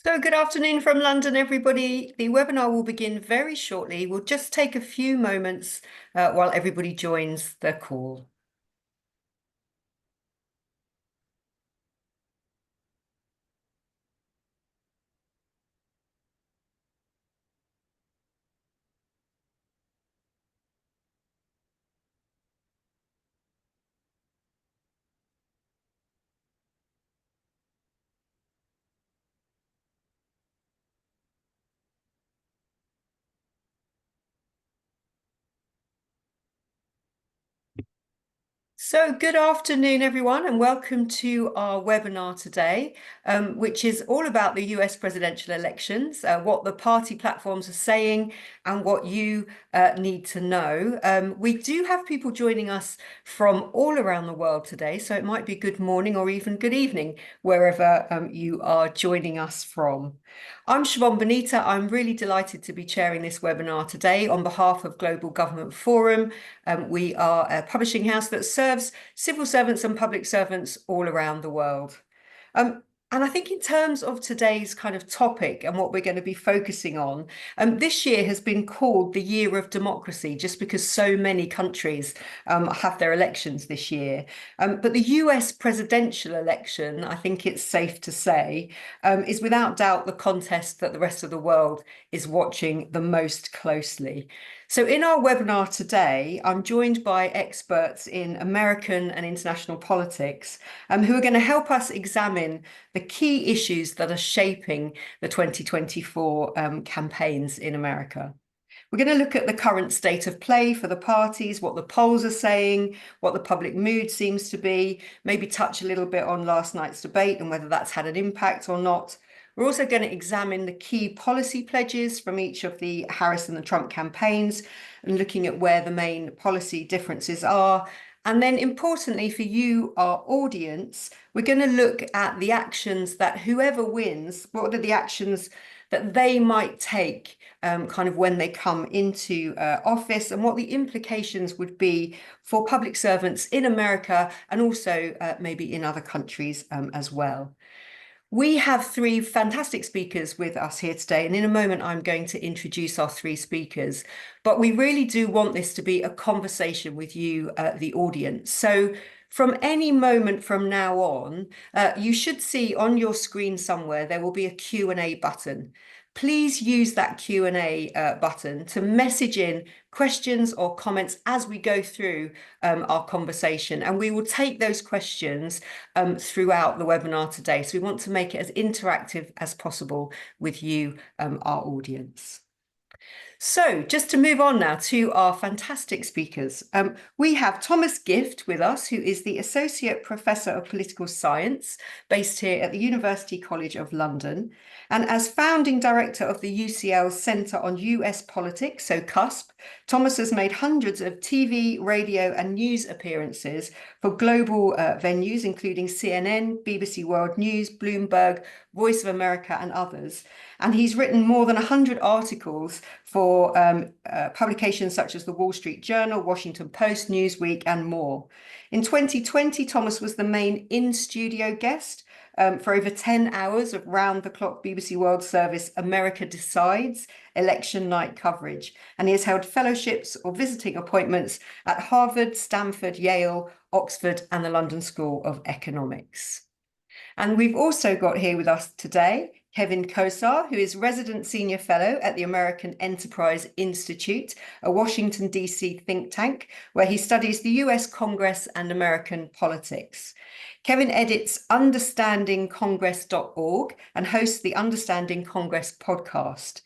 So good afternoon from London, everybody. The webinar will begin very shortly. We'll just take a few moments while everybody joins the call. So good afternoon, everyone, and welcome to our webinar today, which is all about the US presidential elections, what the party platforms are saying and what you need to know. We do have people joining us from all around the world today, so it might be good morning or even good evening, wherever you are joining us from. I'm Siobhan Bonita. I'm really delighted to be chairing this webinar today on behalf of Global Government Forum. We are a publishing house that serves civil servants and public servants all around the world. Um, and I think in terms of today's kind of topic and what we're going to be focusing on, this year has been called the Year of Democracy, just because so many countries have their elections this year. But the US presidential election, I think it's safe to say, is without doubt the contest that the rest of the world is watching the most closely. So in our webinar today, I'm joined by experts in American and international politics who are going to help us examine the key issues that are shaping the 2024 campaigns in America. We're going to look at the current state of play for the parties, what the polls are saying, what the public mood seems to be, maybe touch a little bit on last night's debate and whether that's had an impact or not. We're also going to examine the key policy pledges from each of the Harris and the Trump campaigns and looking at where the main policy differences are. And then importantly for you, our audience, we're going to look at the actions that whoever wins, what are the actions that they might take kind of when they come into office and what the implications would be for public servants in America and also maybe in other countries as well. We have three fantastic speakers with us here today, and in a moment I'm going to introduce our three speakers, but we really do want this to be a conversation with you, the audience. So from any moment from now on, you should see on your screen somewhere, there will be a Q&A button. Please use that Q&A button to message in questions or comments as we go through our conversation. And we will take those questions throughout the webinar today. So we want to make it as interactive as possible with you, our audience. So just to move on now to our fantastic speakers, we have Thomas Gift with us, who is the Associate Professor of Political Science based here at the University College of London. And as founding director of the UCL Centre on US Politics, so CUSP, Thomas has made hundreds of TV, radio and news appearances for global venues, including CNN, BBC World News, Bloomberg, Voice of America and others. And he's written more than 100 articles for publications such as the Wall Street Journal, Washington Post, Newsweek, and more. In 2020, Thomas was the main in-studio guest for over 10 hours of round-the-clock BBC World Service America Decides election night coverage. And he has held fellowships or visiting appointments at Harvard, Stanford, Yale, Oxford, and the London School of Economics. And we've also got here with us today Kevin Kosar, who is Resident Senior Fellow at the American Enterprise Institute, a Washington, D.C. think tank, where he studies the US Congress and American politics. Kevin edits understandingcongress.org and hosts the Understanding Congress podcast.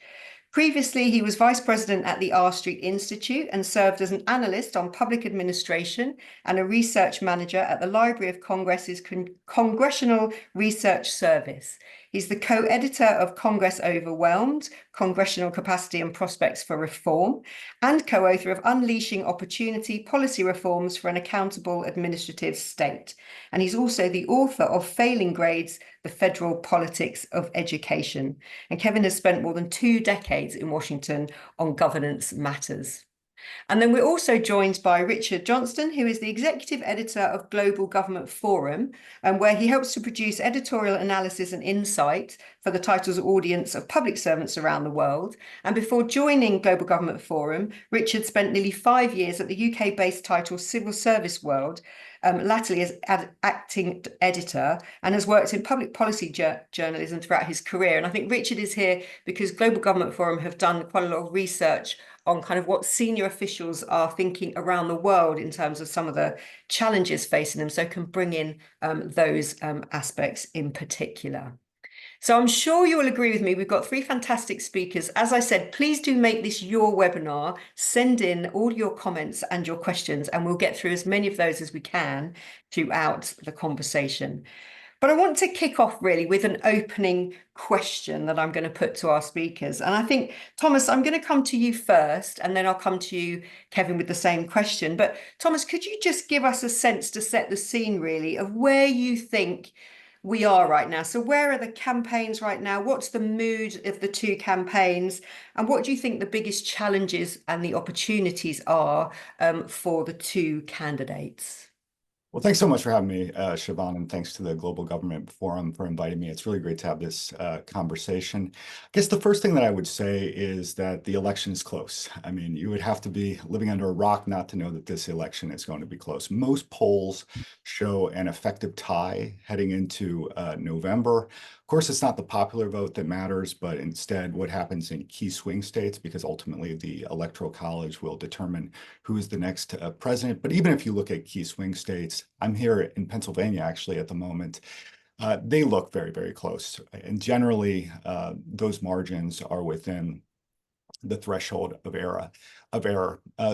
Previously, he was vice president at the R Street Institute and served as an analyst on public administration and a research manager at the Library of Congress's Congressional Research Service. He's the co-editor of Congress Overwhelmed, Congressional Capacity and Prospects for Reform, and co-author of Unleashing Opportunity, Policy Reforms for an Accountable Administrative State. And he's also the author of Failing Grades, The Federal Politics of Education. And Kevin has spent more than 2 decades in Washington on governance matters. And then we're also joined by Richard Johnston, who is the executive editor of Global Government Forum, where he helps to produce editorial analysis and insight for the title's audience of public servants around the world. And before joining Global Government Forum, Richard spent nearly 5 years at the UK-based title Civil Service World, latterly as acting editor, and has worked in public policy journalism throughout his career. And I think Richard is here because Global Government Forum have done quite a lot of research on kind of what senior officials are thinking around the world in terms of some of the challenges facing them, so can bring in those aspects in particular. So I'm sure you will agree with me. We've got 3 fantastic speakers. As I said, please do make this your webinar. Send in all your comments and your questions, and we'll get through as many of those as we can throughout the conversation. But I want to kick off really with an opening question that I'm going to put to our speakers. And I think, Thomas, I'm going to come to you first, and then I'll come to you, Kevin, with the same question. But Thomas, could you just give us a sense to set the scene really of where you think we are right now? So where are the campaigns right now? What's the mood of the 2 campaigns? And what do you think the biggest challenges and the opportunities are for the 2 candidates? Well, thanks so much for having me, Siobhan, and thanks to the Global Government Forum for inviting me. It's really great to have this conversation. I guess the first thing that I would say is that the election is close. I mean, you would have to be living under a rock not to know that this election is going to be close. Most polls show an effective tie heading into November. Of course, it's not the popular vote that matters, but instead what happens in key swing states, because ultimately the Electoral College will determine who is the next president. But even if you look at key swing states, I'm here in Pennsylvania actually at the moment. They look very, very close. And generally, those margins are within the threshold of error.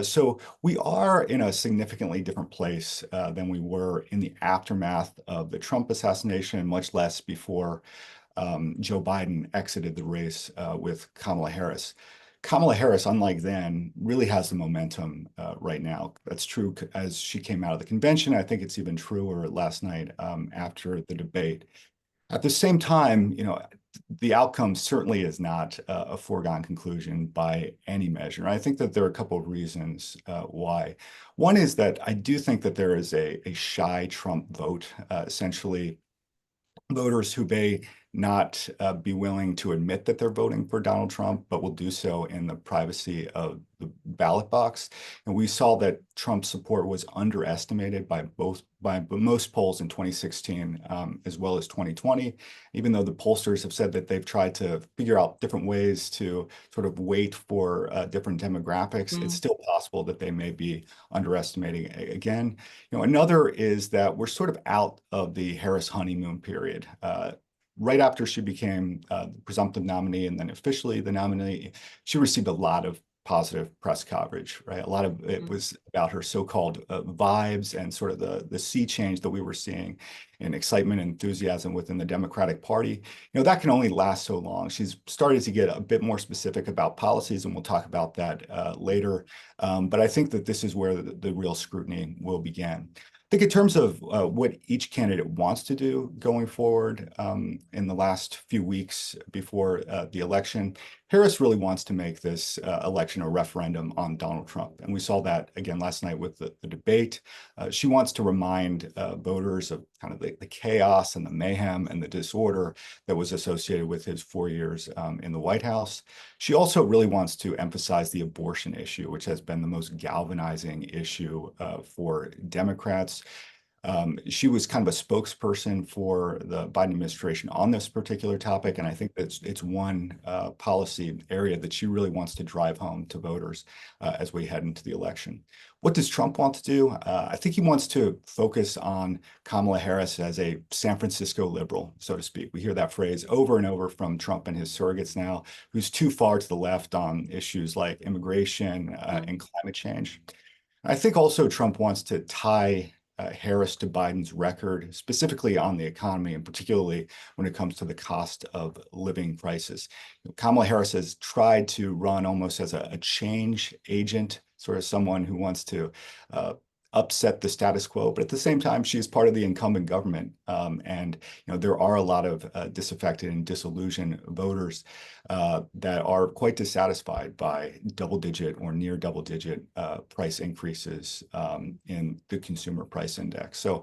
So we are in a significantly different place than we were in the aftermath of the Trump assassination, much less before Joe Biden exited the race with Kamala Harris. Kamala Harris, unlike then, really has the momentum right now. That's true as she came out of the convention. I think it's even truer last night after the debate. At the same time, the outcome certainly is not a foregone conclusion by any measure. I think that there are a couple of reasons why. One is that I do think that there is a shy Trump vote, essentially voters who may not be willing to admit that they're voting for Donald Trump, but will do so in the privacy of the ballot box. And we saw that Trump's support was underestimated by most polls in 2016 as well as 2020, even though the pollsters have said that they've tried to figure out different ways to sort of wait for different demographics. It's still possible that they may be underestimating again. Another is that we're sort of out of the Harris honeymoon period. Right after she became the presumptive nominee and then officially the nominee, she received a lot of positive press coverage, right? A lot of it was about her so-called vibes and sort of the sea change that we were seeing in excitement and enthusiasm within the Democratic Party. That can only last so long. She's started to get a bit more specific about policies, and we'll talk about that later. But I think that this is where the real scrutiny will begin. I think in terms of what each candidate wants to do going forward in the last few weeks before the election, Harris really wants to make this election a referendum on Donald Trump. And we saw that again last night with the debate. She wants to remind voters of kind of the chaos and the mayhem and the disorder that was associated with his 4 years in the White House. She also really wants to emphasize the abortion issue, which has been the most galvanizing issue for Democrats. She was kind of a spokesperson for the Biden administration on this particular topic, and I think that it's one policy area that she really wants to drive home to voters as we head into the election. What does Trump want to do? I think he wants to focus on Kamala Harris as a San Francisco liberal, so to speak. We hear that phrase over and over from Trump and his surrogates now, who's too far to the left on issues like immigration and climate change. I think also Trump wants to tie Harris to Biden's record, specifically on the economy, and particularly when it comes to the cost of living crisis. Kamala Harris has tried to run almost as a change agent, sort of someone who wants to upset the status quo, but at the same time, she's part of the incumbent government. And there are a lot of disaffected and disillusioned voters that are quite dissatisfied by double-digit or near double-digit price increases in the consumer price index. So,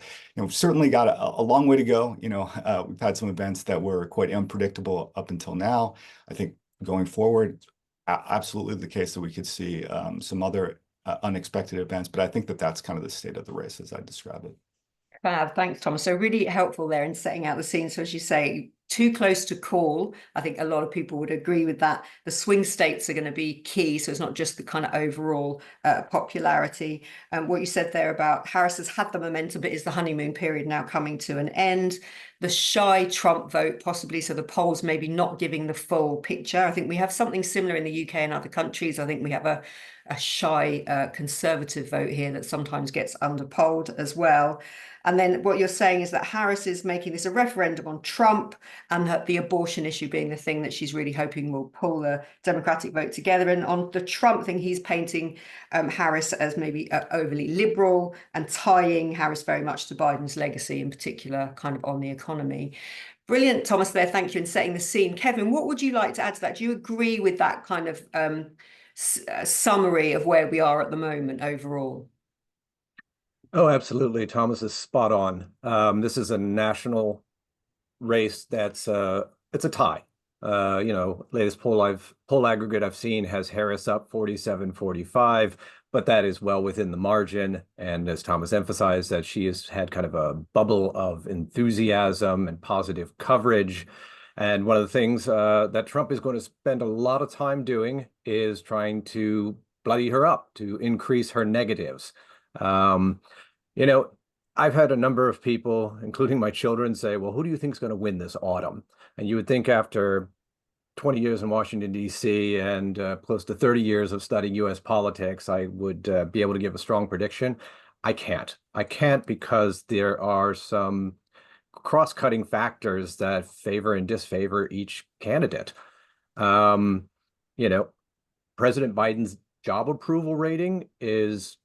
certainly got a long way to go. We've had some events that were quite unpredictable up until now. I think going forward, absolutely the case that we could see some other unexpected events, but I think that that's kind of the state of the race as I describe it. Fab, thanks, Thomas. So really helpful there in setting out the scene. So as you say, too close to call. I think a lot of people would agree with that. The swing states are going to be key. So it's not just the kind of overall popularity. What you said there about Harris has had the momentum, but is the honeymoon period now coming to an end? The shy Trump vote, possibly. So the polls maybe not giving the full picture. I think we have something similar in the UK and other countries. I think we have a shy conservative vote here that sometimes gets underpolled as well. And then what you're saying is that Harris is making this a referendum on Trump, and that the abortion issue being the thing that she's really hoping will pull the Democratic vote together. And on the Trump thing, he's painting Harris as maybe overly liberal and tying Harris very much to Biden's legacy, in particular, kind of on the economy. Brilliant, Thomas, there. Thank you in setting the scene. Kevin, what would you like to add to that? Do you agree with that kind of summary of where we are at the moment overall? Oh, absolutely. Thomas is spot on. This is a national race that's it's a tie. Latest poll aggregate I've seen has Harris up 47-45, but that is well within the margin. And as Thomas emphasized, that she has had kind of a bubble of enthusiasm and positive coverage. And one of the things that Trump is going to spend a lot of time doing is trying to bloody her up, to increase her negatives. I've had a number of people, including my children, say, well, who do you think is going to win this autumn? And you would think after 20 years in Washington, D.C. and close to 30 years of studying U.S. politics, I would be able to give a strong prediction. I can't. I can't because there are some cross-cutting factors that favor and disfavor each candidate. President Biden's job approval rating is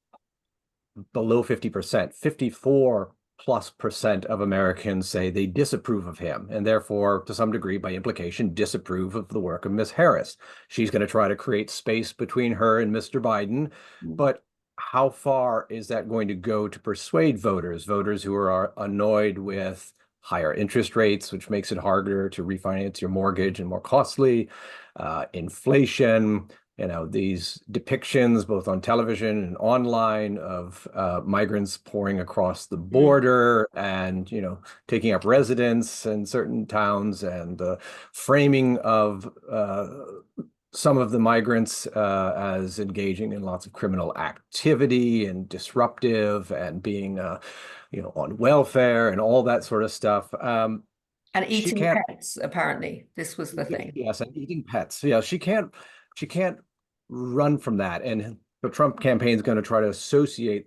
below 50%. 54+% of Americans say they disapprove of him, and therefore, to some degree, by implication, disapprove of the work of Ms. Harris. She's going to try to create space between her and Mr. Biden, but how far is that going to go to persuade voters who are annoyed with higher interest rates, which makes it harder to refinance your mortgage and more costly, inflation, these depictions both on television and online of migrants pouring across the border and, taking up residence in certain towns, and the framing of some of the migrants as engaging in lots of criminal activity and disruptive and being, on welfare and all that sort of stuff. And eating pets, apparently. This was the thing. Yes, and eating pets. Yeah, she can't run from that. And the Trump campaign is going to try to associate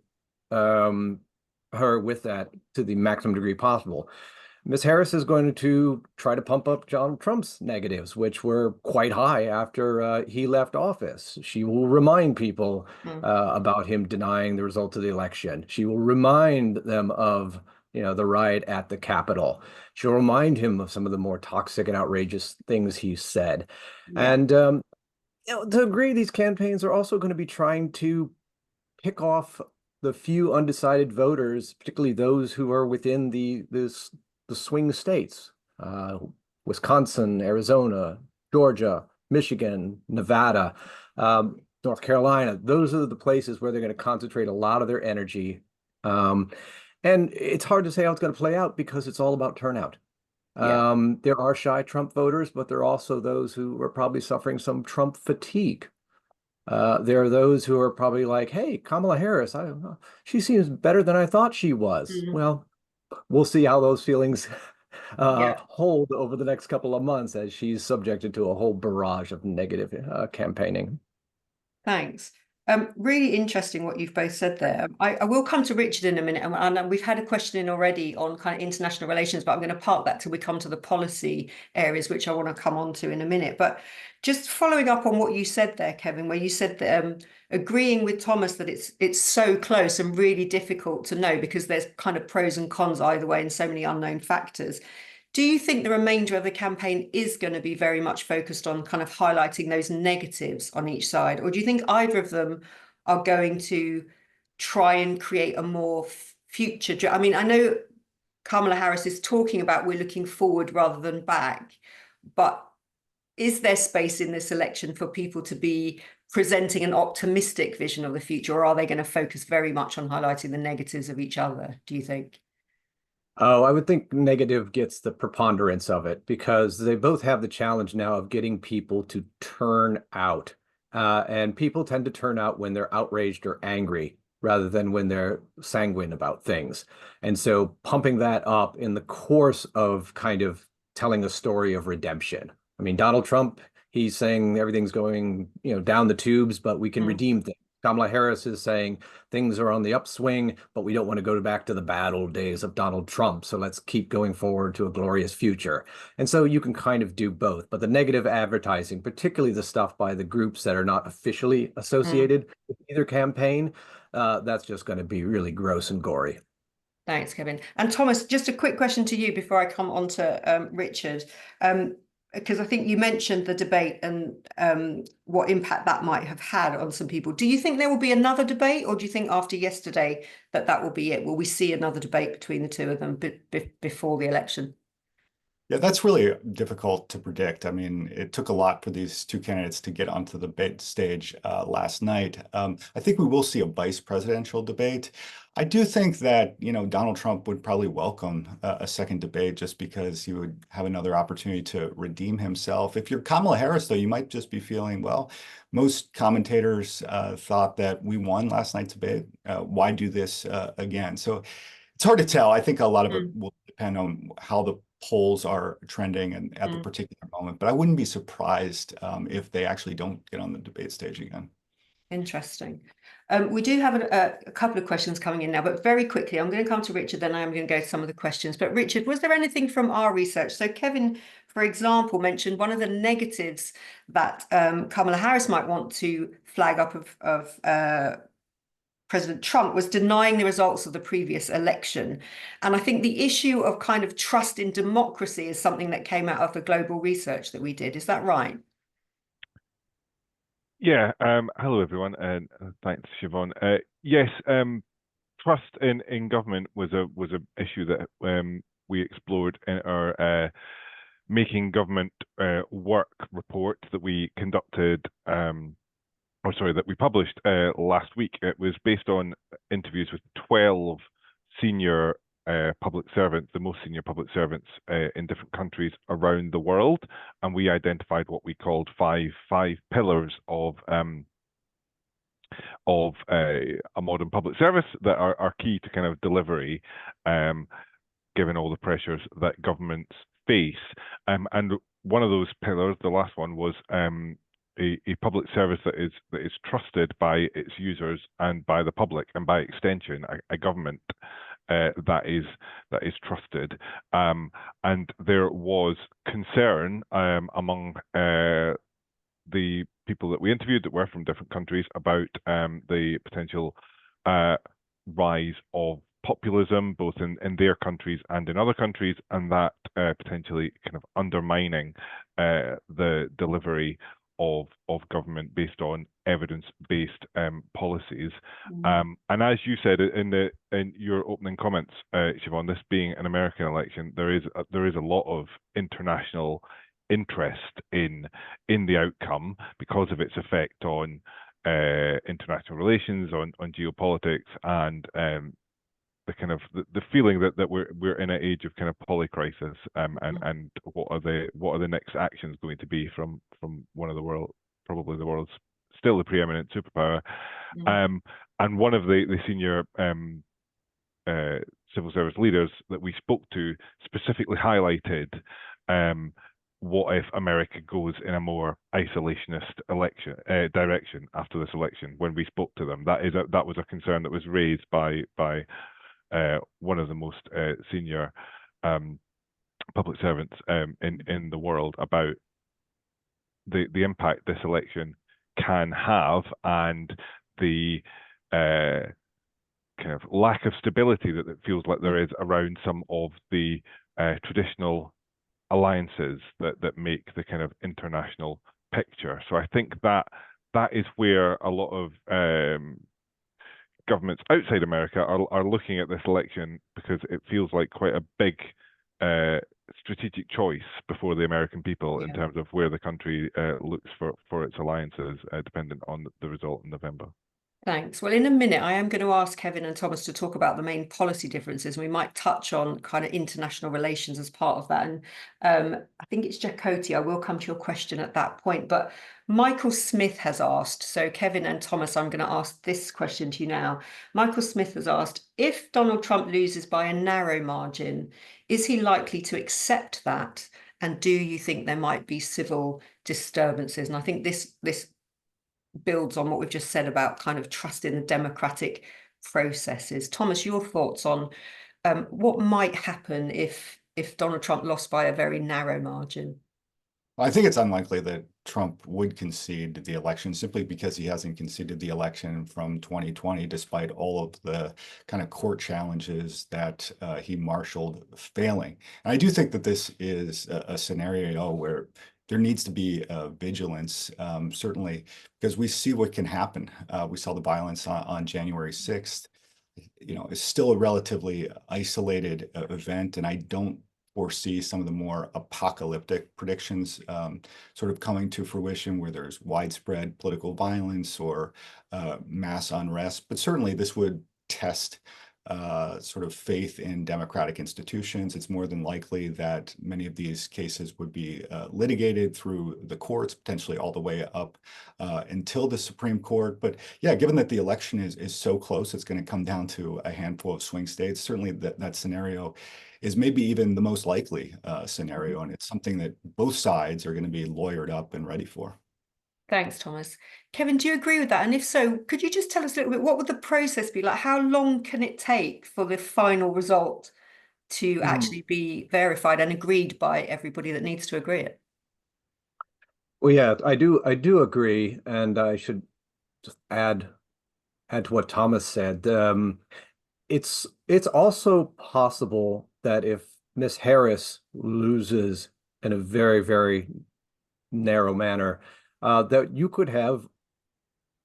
her with that to the maximum degree possible. Ms. Harris is going to try to pump up Donald Trump's negatives, which were quite high after he left office. She will remind people about him denying the results of the election. She will remind them of the riot at the Capitol. She'll remind him of some of the more toxic and outrageous things he said. Yeah. And to a degree, these campaigns are also going to be trying to pick off the few undecided voters, particularly those who are within the swing states, Wisconsin, Arizona, Georgia, Michigan, Nevada, North Carolina. Those are the places where they're going to concentrate a lot of their energy. And it's hard to say how it's going to play out because it's all about turnout. Yeah. There are shy Trump voters, but there are also those who are probably suffering some Trump fatigue. There are those who are probably like, hey, Kamala Harris, she seems better than I thought she was. Mm-hmm. Well, we'll see how those feelings hold over the next couple of months as she's subjected to a whole barrage of negative campaigning. Thanks. Really interesting what you've both said there. I will come to Richard in a minute, and we've had a question in already on kind of international relations, but I'm going to park that till we come to the policy areas, which I want to come on to in a minute. But just following up on what you said there, Kevin, where you said that agreeing with Thomas that it's so close and really difficult to know because there's kind of pros and cons either way and so many unknown factors. Do you think the remainder of the campaign is going to be very much focused on kind of highlighting those negatives on each side? Or do you think either of them are going to try and create a more future? I mean, I know Kamala Harris is talking about we're looking forward rather than back, but is there space in this election for people to be presenting an optimistic vision of the future, or are they going to focus very much on highlighting the negatives of each other, do you think? Oh, I would think negative gets the preponderance of it because they both have the challenge now of getting people to turn out. And people tend to turn out when they're outraged or angry rather than when they're sanguine about things. And so pumping that up in the course of kind of telling a story of redemption. I mean, Donald Trump, he's saying everything's going, down the tubes, but we can redeem things. Kamala Harris is saying things are on the upswing, but we don't want to go back to the bad old days of Donald Trump. So let's keep going forward to a glorious future. And so you can kind of do both. But the negative advertising, particularly the stuff by the groups that are not officially associated with either campaign, that's just going to be really gross and gory. Thanks, Kevin. And Thomas, just a quick question to you before I come on to Richard. Because I think you mentioned the debate and what impact that might have had on some people. Do you think there will be another debate, or do you think after yesterday that will be it? Will we see another debate between the two of them before the election? Yeah, that's really difficult to predict. I mean, it took a lot for these two candidates to get onto the debate stage last night. I think we will see a vice presidential debate. I do think that, Donald Trump would probably welcome a second debate just because he would have another opportunity to redeem himself. If you're Kamala Harris, though, you might just be feeling, well, most commentators thought that we won last night's debate. Why do this again? So it's hard to tell. I think a lot of it will depend on how the polls are trending and at the particular moment, but I wouldn't be surprised if they actually don't get on the debate stage again. Interesting. We do have a couple of questions coming in now, but very quickly, I'm going to come to Richard, then I'm going to go to some of the questions. But Richard, was there anything from our research? So Kevin, for example, mentioned one of the negatives that Kamala Harris might want to flag up of President Trump was denying the results of the previous election. And I think the issue of kind of trust in democracy is something that came out of the global research that we did. Is that right? Yeah. Hello, everyone, and thanks, Siobhan. Yes, trust in government was a issue that we explored in our Making Government Work report that we conducted. That we published last week. It was based on interviews with 12 senior public servants, the most senior public servants in different countries around the world, and we identified what we called five pillars of a modern public service that are key to kind of delivery, given all the pressures that governments face. And one of those pillars, the last one, was a public service that is trusted by its users and by the public, and by extension, a government that is trusted. And there was concern among the people that we interviewed that were from different countries about the potential rise of populism, both in their countries and in other countries, and that potentially kind of undermining the delivery of government based on evidence-based policies. And as you said in your opening comments, Siobhan, this being an American election, there is a lot of international interest in the outcome because of its effect on international relations, on geopolitics, and the kind of the feeling that we're in an age of kind of polycrisis, and what are the next actions going to be from one of the world, probably the world's still the preeminent superpower. And one of the senior civil service leaders that we spoke to specifically highlighted what if America goes in a more isolationist direction after this election? When we spoke to them, that was a concern that was raised by one of the most senior public servants in the world about the impact this election can have, and the kind of lack of stability that it feels like there is around some of the traditional alliances that make the kind of international picture. So I think that is where a lot of governments outside America are looking at this election, because it feels like quite a big strategic choice before the American people in terms of where the country looks for its alliances, dependent on the result in November. Thanks. Well, in a minute, I am going to ask Kevin and Thomas to talk about the main policy differences. We might touch on kind of international relations as part of that. And I think it's Jacoti. I will come to your question at that point. But Michael Smith has asked, so Kevin and Thomas, I'm going to ask this question to you now. Michael Smith has asked, if Donald Trump loses by a narrow margin, is he likely to accept that? And do you think there might be civil disturbances? And I think this builds on what we've just said about kind of trust in the democratic processes. Thomas, your thoughts on what might happen if Donald Trump lost by a very narrow margin? I think it's unlikely that Trump would concede the election, simply because he hasn't conceded the election from 2020, despite all of the kind of court challenges that he marshaled failing. And I do think that this is a scenario where there needs to be vigilance, certainly, because we see what can happen. We saw the violence on January 6th. It's still a relatively isolated event, and I don't foresee some of the more apocalyptic predictions sort of coming to fruition, where there's widespread political violence or mass unrest. But certainly this would test sort of faith in democratic institutions. It's more than likely that many of these cases would be litigated through the courts, potentially all the way up until the Supreme Court. But yeah, given that the election is so close, it's going to come down to a handful of swing states. Certainly that scenario is maybe even the most likely scenario, and it's something that both sides are going to be lawyered up and ready for. Thanks, Thomas. Kevin, do you agree with that? And if so, could you just tell us a little bit, what would the process be like? How long can it take for the final result to actually be verified and agreed by everybody that needs to agree it? Well, yeah, I do agree, and I should just add to what Thomas said. It's also possible that if Miss Harris loses in a very, very narrow manner, that you could have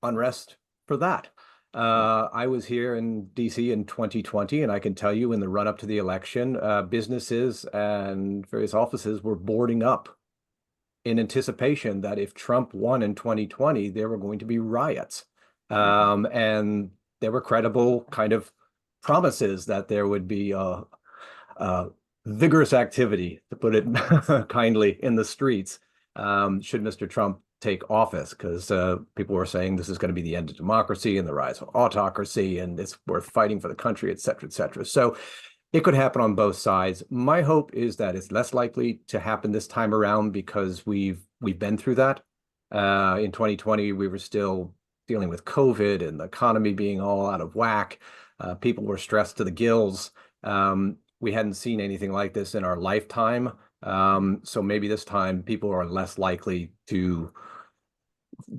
unrest for that. I was here in DC in 2020, and I can tell you in the run-up to the election, businesses and various offices were boarding up in anticipation that if Trump won in 2020, there were going to be riots. And there were credible kind of promises that there would be vigorous activity, to put it kindly, in the streets should Mr. Trump take office, because people were saying this is going to be the end of democracy and the rise of autocracy, and it's worth fighting for the country, et cetera, et cetera. So it could happen on both sides. My hope is that it's less likely to happen this time around, because we've been through that. In 2020, we were still dealing with COVID and the economy being all out of whack. People were stressed to the gills. We hadn't seen anything like this in our lifetime. So maybe this time people are less likely to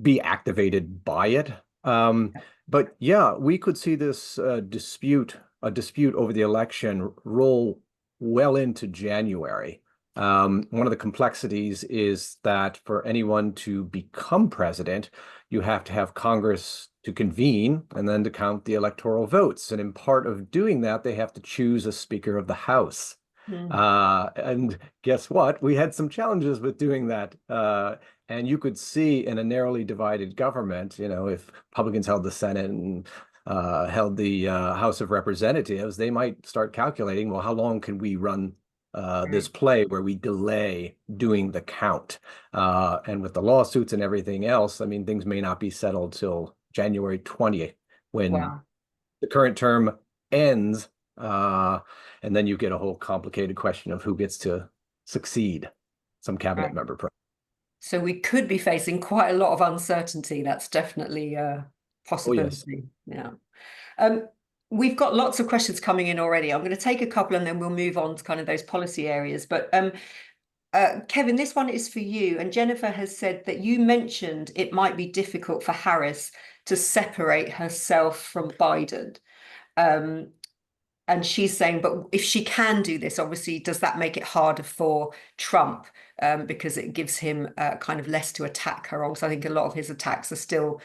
be activated by it. But yeah, we could see this dispute over the election roll well into January. One of the complexities is that for anyone to become president, you have to have Congress to convene and then to count the electoral votes. And in part of doing that, they have to choose a Speaker of the House. And guess what? We had some challenges with doing that. And you could see in a narrowly divided government, if Republicans held the Senate and held the House of Representatives, they might start calculating, well, how long can we run this play where we delay doing the count? And with the lawsuits and everything else, I mean, things may not be settled till January 20th, when the current term ends. And then you get a whole complicated question of who gets to succeed. some cabinet Right. member. So we could be facing quite a lot of uncertainty. That's definitely a possibility. Yeah. We've got lots of questions coming in already. I'm going to take a couple and then we'll move on to kind of those policy areas. But Kevin, this one is for you. And Jennifer has said that you mentioned it might be difficult for Harris to separate herself from Biden. And she's saying, but if she can do this, obviously, does that make it harder for Trump? Because it gives him kind of less to attack her on. So I think a lot of his attacks are still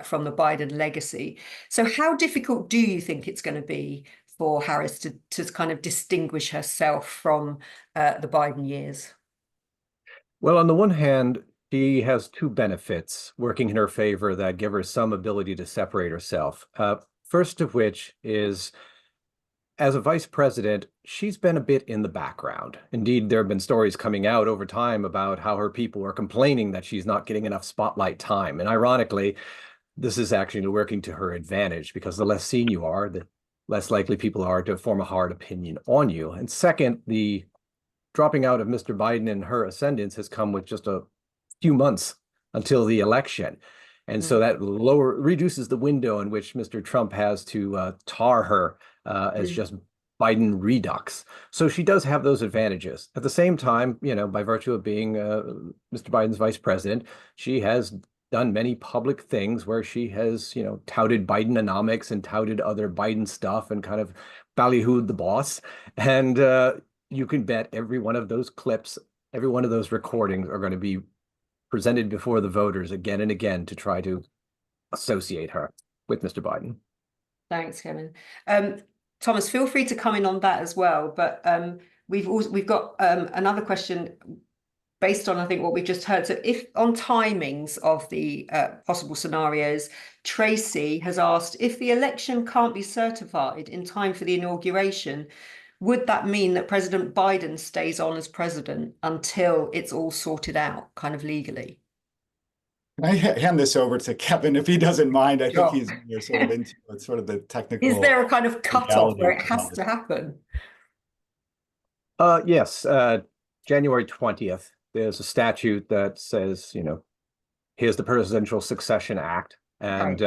from the Biden legacy. So how difficult do you think it's going to be for Harris to kind of distinguish herself from the Biden years? Well, on the one hand, she has two benefits working in her favor that give her some ability to separate herself. First of which is, as a vice president, she's been a bit in the background. Indeed, there have been stories coming out over time about how her people are complaining that she's not getting enough spotlight time. And ironically, this is actually working to her advantage, because the less seen you are, the less likely people are to form a hard opinion on you. And second, the dropping out of Mr. Biden and her ascendance has come with just a few months until the election. And so that reduces the window in which Mr. Trump has to tar her as just Biden redux. So she does have those advantages. At the same time, you know, by virtue of being Mr. Biden's vice president, she has done many public things where she has, you know, touted Bidenomics and touted other Biden stuff and kind of ballyhooed the boss. And you can bet every one of those clips, every one of those recordings are going to be presented before the voters again and again to try to associate her with Mr. Biden. Thanks, Kevin. Thomas, feel free to come in on that as well. But we've got another question based on, I think, what we've just heard. So if on timings of the possible scenarios, Tracy has asked, if the election can't be certified in time for the inauguration, would that mean that President Biden stays on as president until it's all sorted out kind of legally? Can I hand this over to Kevin if he doesn't mind? I Sure. think he's sort of into it, sort of the technical. Is there a kind of cutoff where it reality has of to happen? Yes, January 20th, there's a statute that says, you know, here's the Presidential Succession Act. And,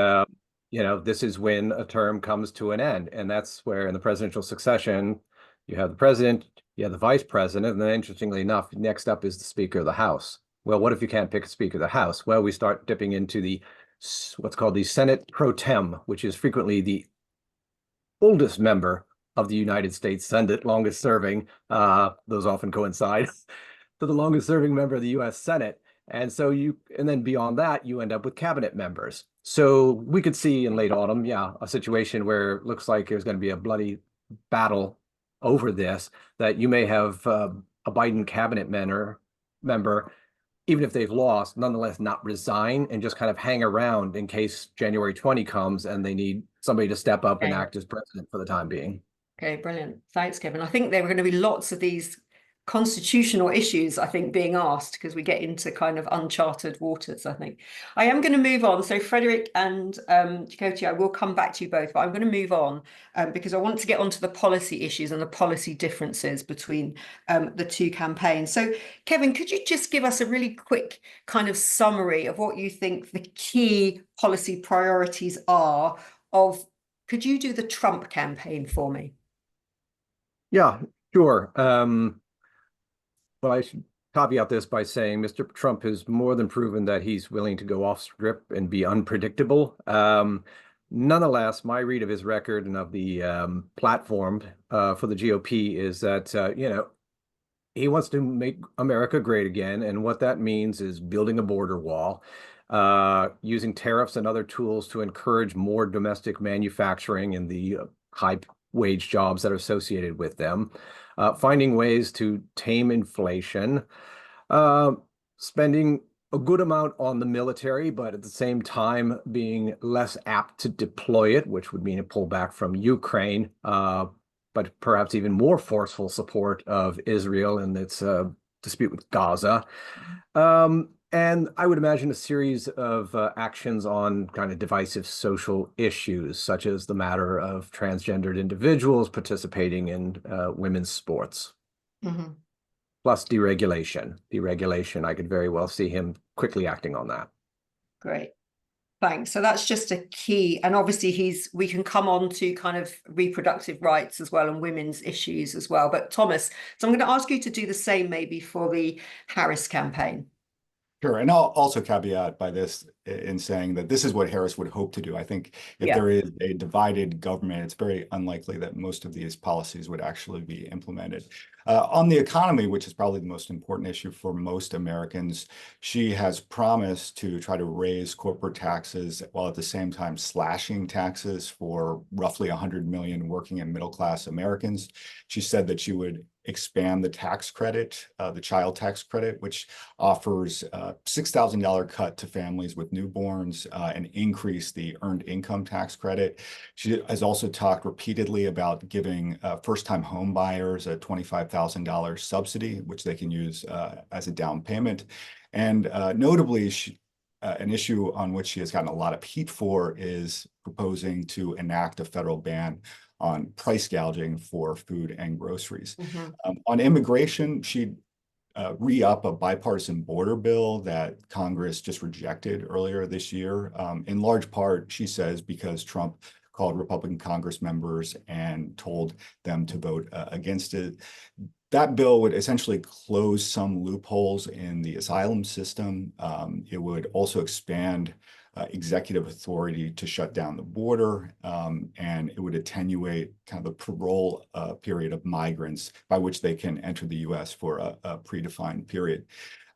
you know, this is when a term comes to an end. And that's where in the presidential succession, you have the president, you have the vice president, and then interestingly enough, next up is the Speaker of the House. Well, what if you can't pick a Speaker of the House? Well, we start dipping into the what's called the Senate pro tem, which is frequently the oldest member of the United States Senate, longest serving. Those often coincide. So the longest serving member of the U.S. Senate. And so and then beyond that, you end up with cabinet members. So we could see in late autumn, a situation where it looks like there's going to be a bloody battle over this, that you may have a Biden cabinet member, even if they've lost, nonetheless not resign and just kind of hang around in case January 20 comes and they need somebody to step up and act as president for the time being. Okay, brilliant. Thanks, Kevin. I think there are going to be lots of these constitutional issues, I think, being asked because we get into kind of uncharted waters, I think. I am going to move on. So Frederick and Chakotay, I will come back to you both, but I'm going to move on because I want to get onto the policy issues and the policy differences between the two campaigns. So Kevin, could you just give us a really quick kind of summary of what you think the key policy priorities are of, could you do the Trump campaign for me? Yeah, sure. Well, I should caveat this by saying Mr. Trump has more than proven that he's willing to go off script and be unpredictable. Nonetheless, my read of his record and of the platform for the GOP is that, you know, he wants to make America great again. And what that means is building a border wall, using tariffs and other tools to encourage more domestic manufacturing and the high wage jobs that are associated with them, finding ways to tame inflation, spending a good amount on the military, but at the same time being less apt to deploy it, which would mean a pullback from Ukraine, but perhaps even more forceful support of Israel in its dispute with Gaza. And I would imagine a series of actions on kind of divisive social issues, such as the matter of transgendered individuals participating in women's sports. plus deregulation. Deregulation, I could very well see him quickly acting on that. Great. Thanks. So that's just a key. And obviously we can come on to kind of reproductive rights as well and women's issues as well. But Thomas, so I'm going to ask you to do the same maybe for the Harris campaign. Sure. And I'll also caveat by this in saying that this is what Harris would hope to do. I think if there is a divided government, it's very unlikely that most of these policies would actually be implemented. On the economy, which is probably the most important issue for most Americans, she has promised to try to raise corporate taxes while at the same time slashing taxes for roughly 100 million working and middle class Americans. She said that she would expand the tax credit, the child tax credit, which offers a $6,000 cut to families with newborns and increase the earned income tax credit. She has also talked repeatedly about giving first-time home buyers a $25,000 subsidy, which they can use as a down payment. And notably, an issue on which she has gotten a lot of heat for is proposing to enact a federal ban on price gouging for food and groceries. On immigration, she'd re-up a bipartisan border bill that Congress just rejected earlier this year, in large part, she says, because Trump called Republican Congress members and told them to vote against it. That bill would essentially close some loopholes in the asylum system. It would also expand executive authority to shut down the border, and it would attenuate kind of the parole period of migrants by which they can enter the U.S. for a predefined period.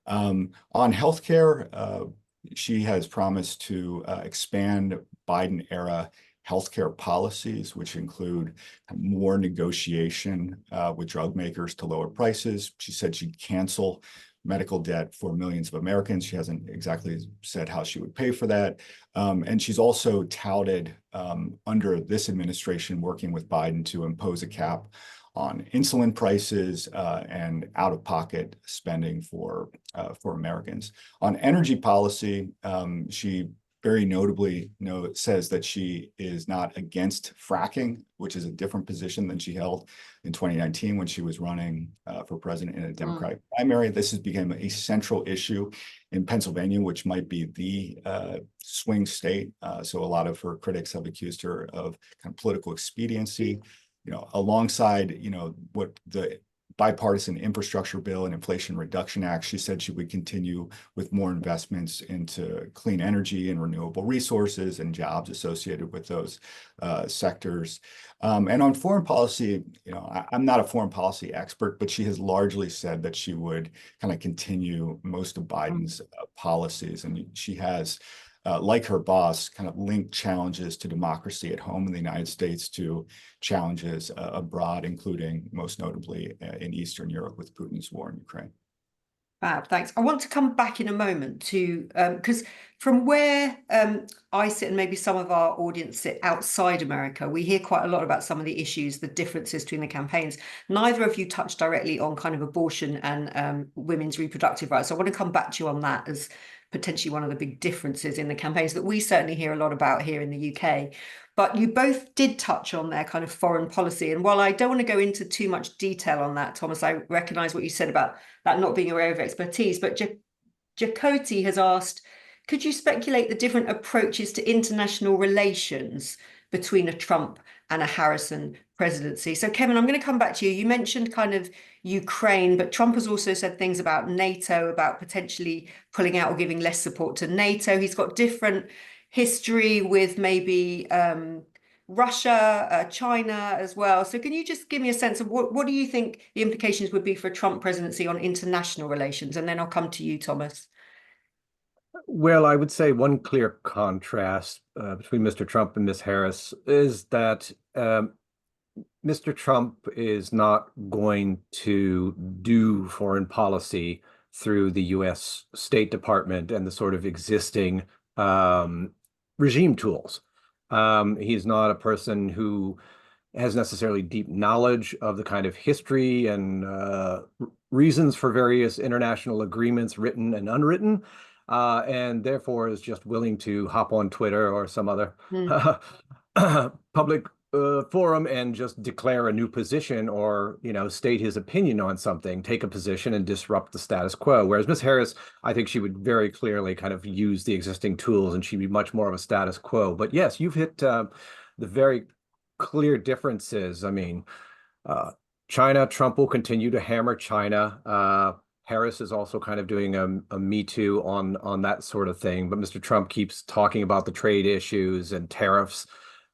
On healthcare, she has promised to expand Biden-era healthcare policies, which include more negotiation with drug makers to lower prices. She said she'd cancel medical debt for millions of Americans. She hasn't exactly said how she would pay for that. And she's also touted under this administration working with Biden to impose a cap on insulin prices and out-of-pocket spending for Americans. On energy policy, she very notably says that she is not against fracking, which is a different position than she held in 2019 when she was running for president in a Democratic primary. This has become a central issue in Pennsylvania, which might be the swing state. So a lot of her critics have accused her of kind of political expediency, alongside, what the bipartisan infrastructure bill and Inflation Reduction Act. She said she would continue with more investments into clean energy and renewable resources and jobs associated with those sectors. And on foreign policy, I'm not a foreign policy expert, but she has largely said that she would kind of continue most of Biden's policies. And she has, like her boss, kind of linked challenges to democracy at home in the United States to challenges abroad, including most notably in Eastern Europe with Putin's war in Ukraine. Fab, thanks. I want to come back in a moment to, because from where I sit and maybe some of our audience sit outside America, we hear quite a lot about some of the issues, the differences between the campaigns. Neither of you touched directly on kind of abortion and women's reproductive rights. So I want to come back to you on that as potentially one of the big differences in the campaigns that we certainly hear a lot about here in the UK. But you both did touch on their kind of foreign policy. And while I don't want to go into too much detail on that, Thomas, I recognise what you said about that not being your area of expertise. But Jacoti has asked, could you speculate the different approaches to international relations between a Trump and a Harrison presidency? So, Kevin, I'm going to come back to you. You mentioned kind of Ukraine, but Trump has also said things about NATO, about potentially pulling out or giving less support to NATO. He's got different history with maybe Russia, China as well. So can you just give me a sense of what do you think the implications would be for a Trump presidency on international relations? And then I'll come to you, Thomas. Well, I would say one clear contrast between Mr. Trump and Ms. Harris is that Mr. Trump is not going to do foreign policy through the U.S. State Department and the sort of existing regime tools. He's not a person who has necessarily deep knowledge of the kind of history and reasons for various international agreements, written and unwritten, and therefore is just willing to hop on Twitter or some other public forum and just declare a new position or, state his opinion on something, take a position and disrupt the status quo. Whereas Ms. Harris, I think she would very clearly kind of use the existing tools and she'd be much more of a status quo. But yes, you've hit the very clear differences. I mean, China, Trump will continue to hammer China. Harris is also kind of doing a Me Too on that sort of thing. But Mr. Trump keeps talking about the trade issues and tariffs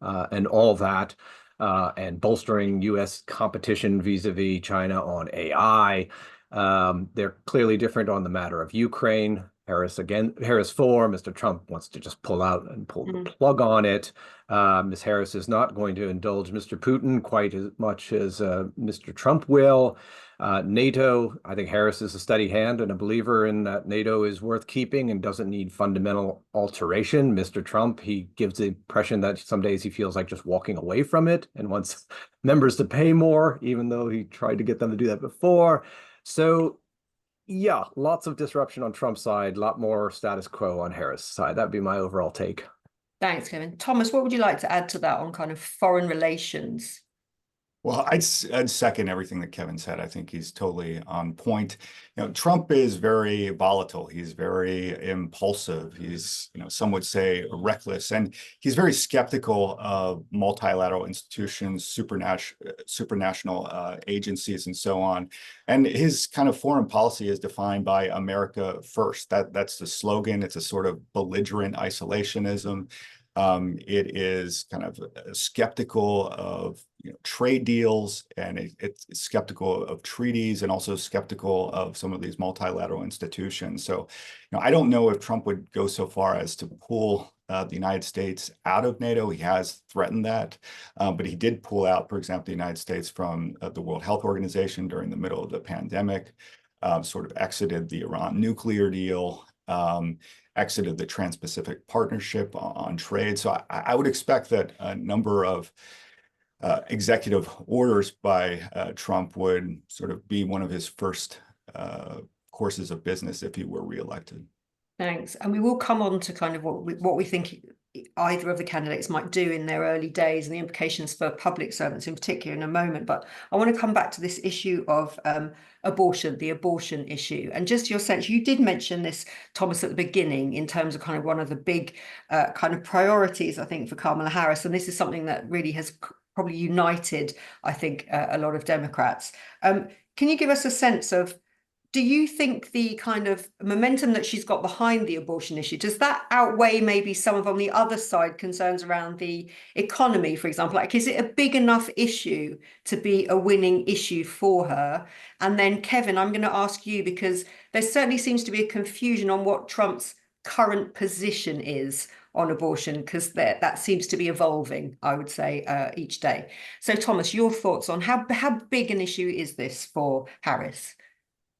and all that, and bolstering U.S. competition vis-a-vis China on AI. They're clearly different on the matter of Ukraine. Harris for, Mr. Trump wants to just pull out and pull the plug on it. Ms. Harris is not going to indulge Mr. Putin quite as much as Mr. Trump will. NATO, I think Harris is a steady hand and a believer in that NATO is worth keeping and doesn't need fundamental alteration. Mr. Trump, he gives the impression that some days he feels like just walking away from it and wants members to pay more, even though he tried to get them to do that before. So yeah, lots of disruption on Trump's side, a lot more status quo on Harris' side. That'd be my overall take. Thanks, Kevin. Thomas, what would you like to add to that on kind of foreign relations? Well, I'd second everything that Kevin said. I think he's totally on point. Trump is very volatile. He's very impulsive. He's, some would say reckless, and he's very skeptical of multilateral institutions, supranational agencies, and so on. And his kind of foreign policy is defined by America first. That's the slogan. It's a sort of belligerent isolationism. It is kind of skeptical of trade deals, and it's skeptical of treaties, and also skeptical of some of these multilateral institutions. So, I don't know if Trump would go so far as to pull the United States out of NATO. He has threatened that, but he did pull out, for example, the United States from the World Health Organization during the middle of the pandemic, sort of exited the Iran nuclear deal, exited the Trans-Pacific Partnership on trade. So I would expect that a number of executive orders by Trump would sort of be one of his first courses of business if he were reelected. Thanks. And we will come on to kind of what we think either of the candidates might do in their early days and the implications for public servants in particular in a moment. But I want to come back to this issue of abortion, the abortion issue. And just your sense, you did mention this, Thomas, at the beginning in terms of kind of one of the big kind of priorities, I think, for Kamala Harris. And this is something that really has probably united, I think, a lot of Democrats. Can you give us a sense of, do you think the kind of momentum that she's got behind the abortion issue, does that outweigh maybe some of on the other side concerns around the economy, for example? Like, is it a big enough issue to be a winning issue for her? And then, Kevin, I'm going to ask you, because there certainly seems to be a confusion on what Trump's current position is on abortion, because that seems to be evolving, I would say, each day. So, Thomas, your thoughts on how big an issue is this for Harris?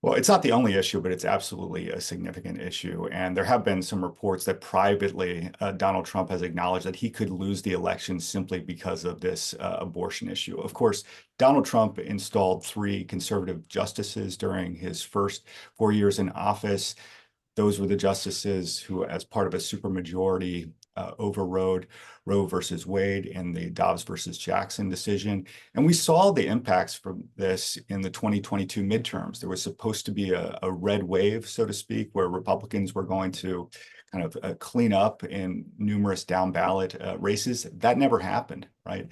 Well, it's not the only issue, but it's absolutely a significant issue. And there have been some reports that privately Donald Trump has acknowledged that he could lose the election simply because of this abortion issue. Of course, Donald Trump installed 3 conservative justices during his first 4 years in office. Those were the justices who, as part of a supermajority, overrode Roe versus Wade and the Dobbs versus Jackson decision. And we saw the impacts from this in the 2022 midterms. There was supposed to be a red wave, so to speak, where Republicans were going to kind of clean up in numerous down ballot races. That never happened, right?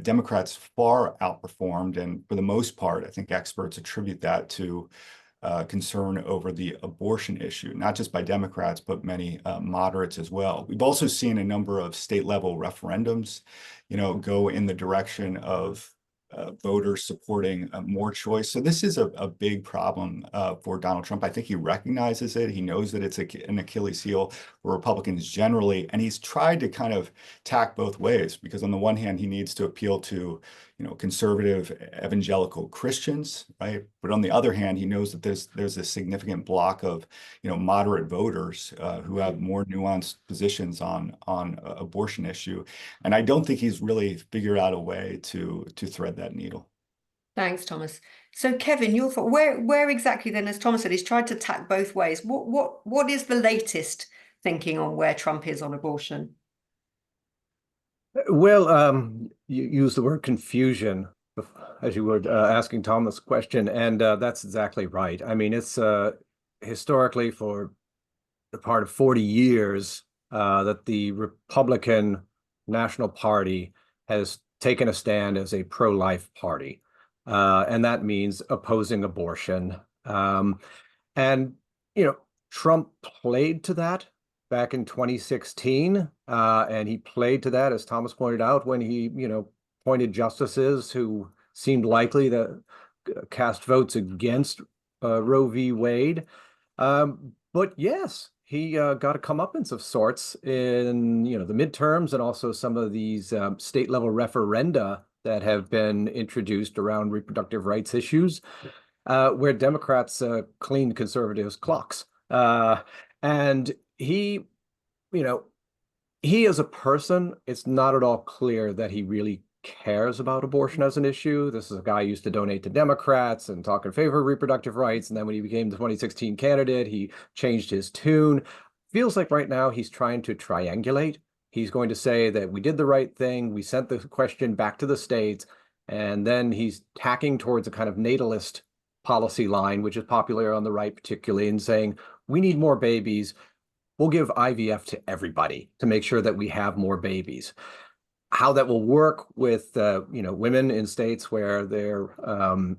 Democrats far outperformed. And for the most part, I think experts attribute that to concern over the abortion issue, not just by Democrats, but many moderates as well. We've also seen a number of state level referendums, go in the direction of voters supporting more choice. So this is a big problem for Donald Trump. I think he recognizes it. He knows that it's an Achilles heel for Republicans generally, and he's tried to kind of tack both ways, because on the one hand, he needs to appeal to conservative evangelical Christians, right? But on the other hand, he knows that there's a significant block of moderate voters who have more nuanced positions on abortion issue, and I don't think he's really figured out a way to thread that needle. Thanks, Thomas. So, Kevin, your thought, where exactly then, as Thomas said, he's tried to tack both ways. What is the latest thinking on where Trump is on abortion? Well, you use the word confusion as you were asking Thomas' question, and that's exactly right. I mean, it's historically for the part of 40 years that the Republican National Party has taken a stand as a pro-life party. And that means opposing abortion. And, you know, Trump played to that back in 2016. And he played to that, as Thomas pointed out, when he, appointed justices who seemed likely to cast votes against Roe v. Wade. But yes, he got a comeuppance of sorts in, the midterms and also some of these state level referenda that have been introduced around reproductive rights issues, where Democrats cleaned conservatives' clocks. And he, you know, he as a person, it's not at all clear that he really cares about abortion as an issue. This is a guy who used to donate to Democrats and talk in favor of reproductive rights. And then when he became the 2016 candidate, he changed his tune. Feels like right now he's trying to triangulate. He's going to say that we did the right thing. We sent the question back to the states. And then he's tacking towards a kind of natalist policy line, which is popular on the right, particularly, and saying, we need more babies. We'll give IVF to everybody to make sure that we have more babies. How that will work with women in states where their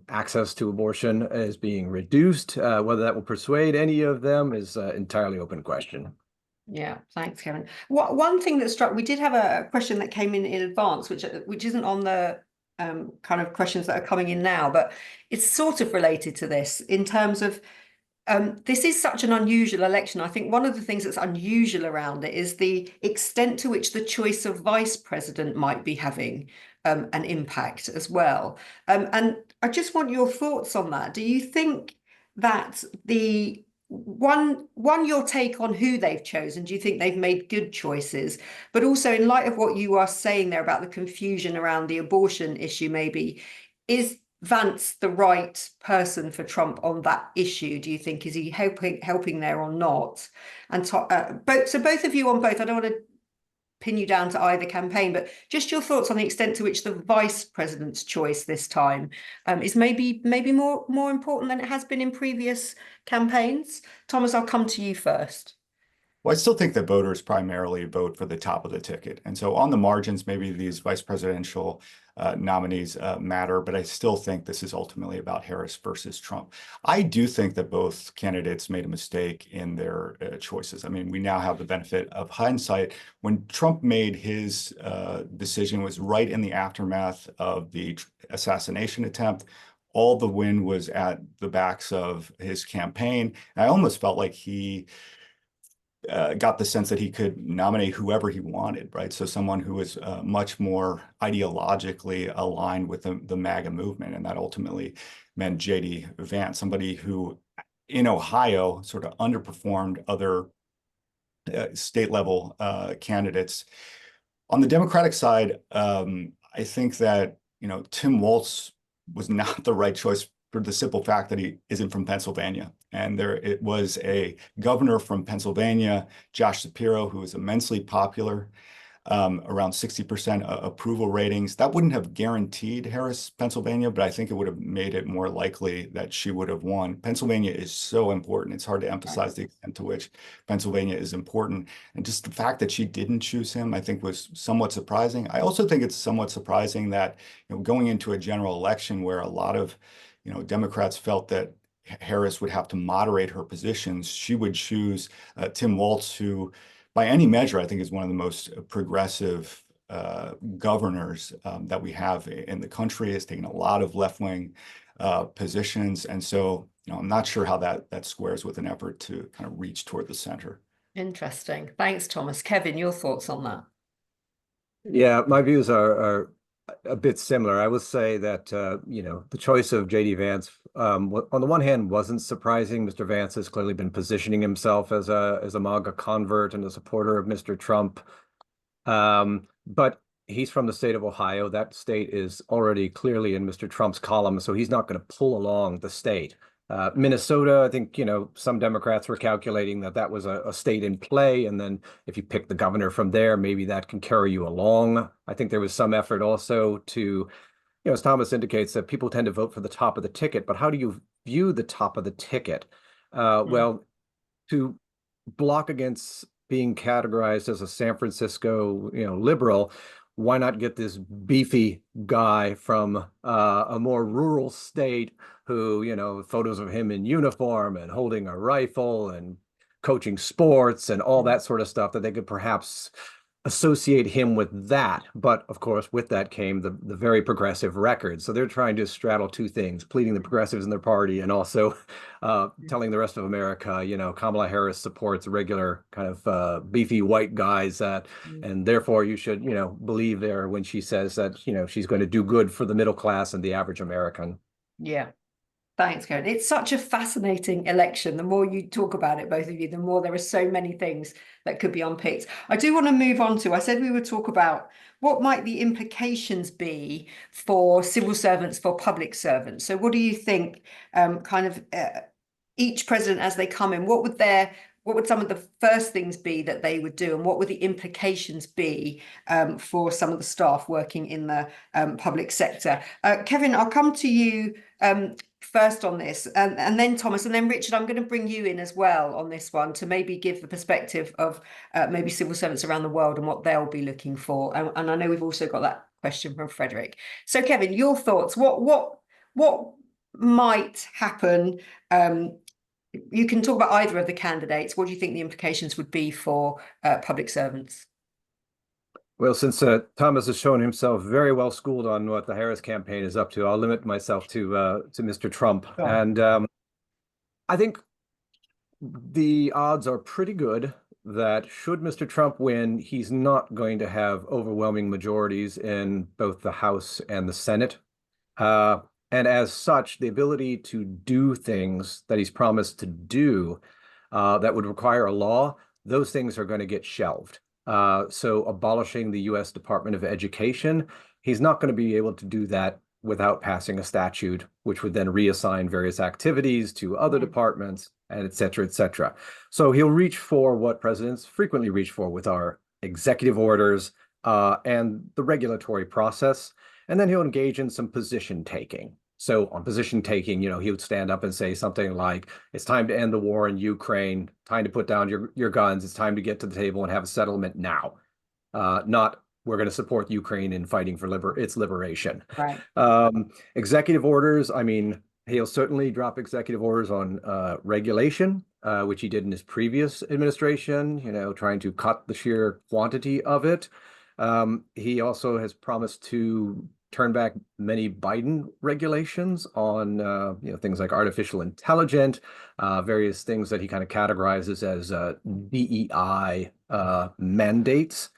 access to abortion is being reduced, whether that will persuade any of them is an entirely open question. Yeah, thanks, Kevin. One thing that struck, we did have a question that came in advance, which isn't on the kind of questions that are coming in now, but it's sort of related to this in terms of this is such an unusual election. I think one of the things that's unusual around it is the extent to which the choice of vice president might be having an impact as well. And I just want your thoughts on that. Do you think that the your take on who they've chosen? Do you think they've made good choices? But also, in light of what you are saying there about the confusion around the abortion issue, maybe is Vance the right person for Trump on that issue? Do you think, is he helping there or not? And both of you on both. I don't want to pin you down to either campaign, but just your thoughts on the extent to which the vice president's choice this time is maybe more important than it has been in previous campaigns. Thomas, I'll come to you first. Well, I still think that voters primarily vote for the top of the ticket. And so on the margins, maybe these vice presidential nominees matter, but I still think this is ultimately about Harris versus Trump. I do think that both candidates made a mistake in their choices. I mean, we now have the benefit of hindsight. When Trump made his decision was right in the aftermath of the assassination attempt. All the win was at the backs of his campaign. And I almost felt like he got the sense that he could nominate whoever he wanted, right? So someone who was much more ideologically aligned with the MAGA movement. And that ultimately meant J.D. Vance, somebody who in Ohio sort of underperformed other state level candidates. On the Democratic side, I think that, Tim Walz was not the right choice for the simple fact that he isn't from Pennsylvania. And it was a governor from Pennsylvania, Josh Shapiro, who was immensely popular, around 60% approval ratings. That wouldn't have guaranteed Harris Pennsylvania, but I think it would have made it more likely that she would have won. Pennsylvania is so important. It's hard to emphasize the extent to which Pennsylvania is important. And just the fact that she didn't choose him, I think, was somewhat surprising. I also think it's somewhat surprising that going into a general election where a lot of Democrats felt that Harris would have to moderate her positions, she would choose Tim Walz, who by any measure, I think is one of the most progressive governors that we have in the country, has taken a lot of left-wing positions. And so, I'm not sure how that squares with an effort to kind of reach toward the center. Interesting. Thanks, Thomas. Kevin, your thoughts on that? Yeah, my views are a bit similar. I would say that, the choice of J.D. Vance, on the one hand, wasn't surprising. Mr. Vance has clearly been positioning himself as a MAGA convert and a supporter of Mr. Trump. But he's from the state of Ohio. That state is already clearly in Mr. Trump's column, so he's not going to pull along the state. Minnesota, I think, some Democrats were calculating that that was a state in play. And then if you pick the governor from there, maybe that can carry you along. I think there was some effort also to, as Thomas indicates, that people tend to vote for the top of the ticket. But how do you view the top of the ticket? Well, to block against being categorized as a San Francisco, liberal, why not get this beefy guy from a more rural state who, photos of him in uniform and holding a rifle and coaching sports and all that sort of stuff, that they could perhaps associate him with that. But of course, with that came the very progressive record. So they're trying to straddle two things, pleading the progressives in their party and also telling the rest of America, Kamala Harris supports regular kind of beefy white guys and therefore you should, believe her when she says that, she's going to do good for the middle class and the average American. Yeah. Thanks, Karen. It's such a fascinating election. The more you talk about it, both of you, the more there are so many things that could be unpicked. I do want to move on to, I said we would talk about what might the implications be for civil servants, for public servants. So what do you think each president as they come in, what would some of the first things be that they would do, and what would the implications be for some of the staff working in the public sector? Kevin, I'll come to you first on this, and then Thomas, and then Richard, I'm going to bring you in as well on this one to maybe give the perspective of maybe civil servants around the world and what they'll be looking for. And I know we've also got that question from Frederick. So Kevin, your thoughts, what might happen? You can talk about either of the candidates. What do you think the implications would be for public servants? Well, since Thomas has shown himself very well schooled on what the Harris campaign is up to, I'll limit myself to Mr. Trump. Oh. And I think the odds are pretty good that should Mr. Trump win, he's not going to have overwhelming majorities in both the House and the Senate. And as such, the ability to do things that he's promised to do that would require a law, those things are going to get shelved. So abolishing the U.S. Department of Education, he's not going to be able to do that without passing a statute, which would then reassign various activities to other departments, and et cetera, et cetera. So he'll reach for what presidents frequently reach for with our executive orders and the regulatory process, and then he'll engage in some position taking. So on position taking, he would stand up and say something like, it's time to end the war in Ukraine, time to put down your guns, it's time to get to the table and have a settlement now. Not, we're going to support Ukraine in fighting for its liberation. Right. Executive orders, he'll certainly drop executive orders on regulation, which he did in his previous administration, trying to cut the sheer quantity of it. He also has promised to turn back many Biden regulations on things like artificial intelligence, various things that he kind of categorizes as DEI mandates.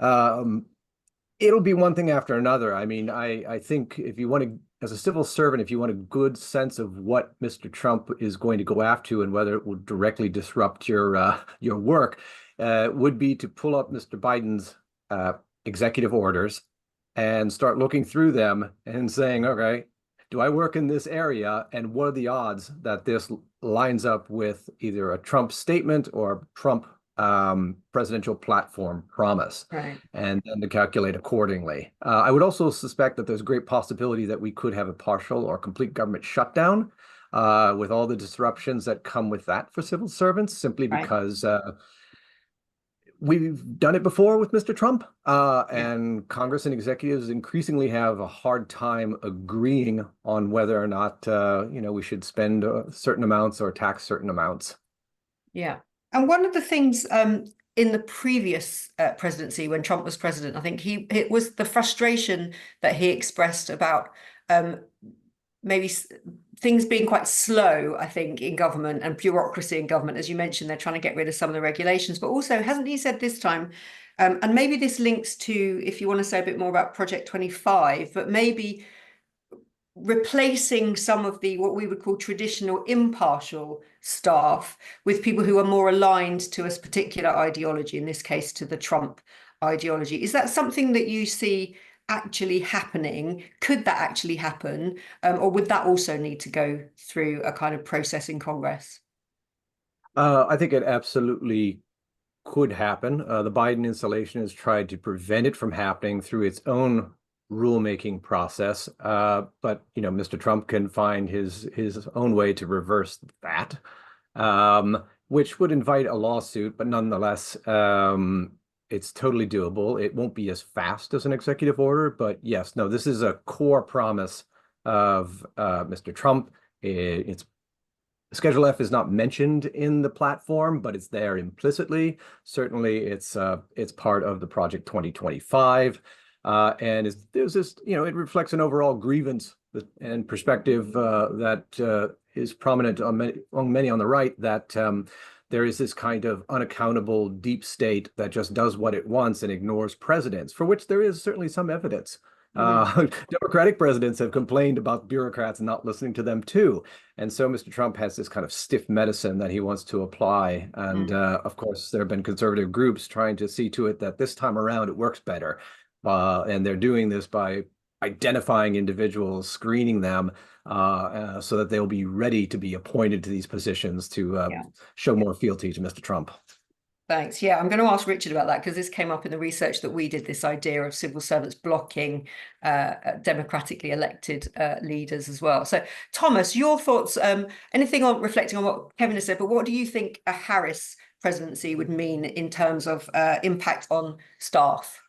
It'll be one thing after another. I think if you want to, as a civil servant, if you want a good sense of what Mr. Trump is going to go after and whether it will directly disrupt your work, would be to pull up Mr. Biden's executive orders and start looking through them and saying, okay, do I work in this area? And what are the odds that this lines up with either a Trump statement or a Trump presidential platform promise? Right. And then to calculate accordingly. I would also suspect that there's a great possibility that we could have a partial or complete government shutdown with all the disruptions that come with that for civil servants, simply because we've done it before with Mr. Trump, and Congress and executives increasingly have a hard time agreeing on whether or not, we should spend certain amounts or tax certain amounts. Yeah. And one of the things in the previous presidency, when Trump was president, I think it was the frustration that he expressed about maybe things being quite slow, I think, in government and bureaucracy in government. As you mentioned, they're trying to get rid of some of the regulations, but also, hasn't he said this time, and maybe this links to, if you want to say a bit more about Project 25, but maybe replacing some of the, what we would call traditional impartial staff with people who are more aligned to a particular ideology, in this case, to the Trump ideology. Is that something that you see actually happening? Could that actually happen? Or would that also need to go through a kind of process in Congress? I think it absolutely could happen. The Biden installation has tried to prevent it from happening through its own rulemaking process. But Mr. Trump can find his own way to reverse that, which would invite a lawsuit, but nonetheless, it's totally doable. It won't be as fast as an executive order, but yes, no, this is a core promise of Mr. Trump. It's Schedule F is not mentioned in the platform, but it's there implicitly. Certainly, it's part of the Project 2025, and there's this, it reflects an overall grievance and perspective that is prominent among many on the right, that there is this kind of unaccountable deep state that just does what it wants and ignores presidents, for which there is certainly some evidence. Democratic presidents have complained about bureaucrats not listening to them too. And so Mr. Trump has this kind of stiff medicine that he wants to apply. And of course, there have been conservative groups trying to see to it that this time around it works better. And they're doing this by identifying individuals, screening them, so that they'll be ready to be appointed to these positions to show more fealty to Mr. Trump. Thanks. Yeah, I'm going to ask Richard about that, because this came up in the research that we did, this idea of civil servants blocking democratically elected leaders as well. So, Thomas, your thoughts, anything on reflecting on what Kevin has said, but what do you think a Harris presidency would mean in terms of impact on staff?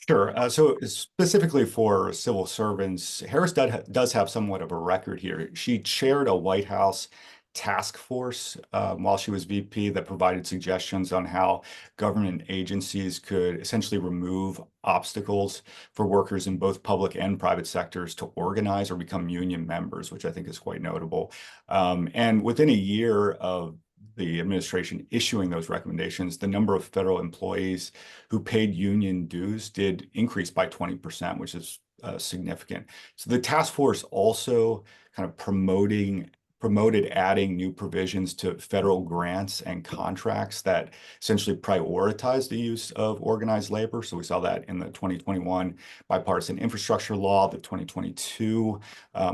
Sure. So specifically for civil servants, Harris does have somewhat of a record here. She chaired a White House task force while she was VP that provided suggestions on how government agencies could essentially remove obstacles for workers in both public and private sectors to organize or become union members, which I think is quite notable. And within a year of the administration issuing those recommendations, the number of federal employees who paid union dues did increase by 20%, which is significant. So the task force also kind of promoted adding new provisions to federal grants and contracts that essentially prioritize the use of organized labor. So we saw that in the 2021 Bipartisan Infrastructure Law, the 2022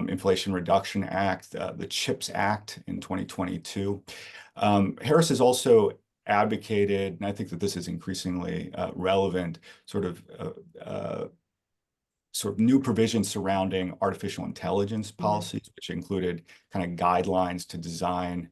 Inflation Reduction Act, the CHIPS Act in 2022. Harris has also advocated, and I think that this is increasingly relevant, sort of new provisions surrounding artificial intelligence policies, which included kind of guidelines to design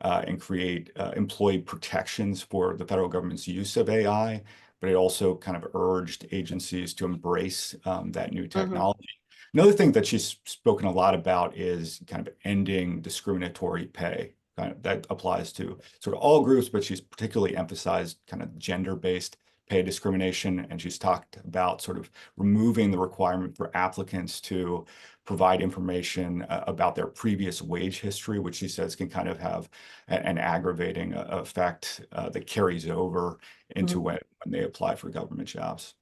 and create employee protections for the federal government's use of AI. But it also kind of urged agencies to embrace that new technology. Another thing that she's spoken a lot about is kind of ending discriminatory pay. That applies to sort of all groups, but she's particularly emphasized kind of gender-based pay discrimination, and she's talked about sort of removing the requirement for applicants to provide information about their previous wage history, which she says can kind of have an aggravating effect that carries over into when they apply for government jobs.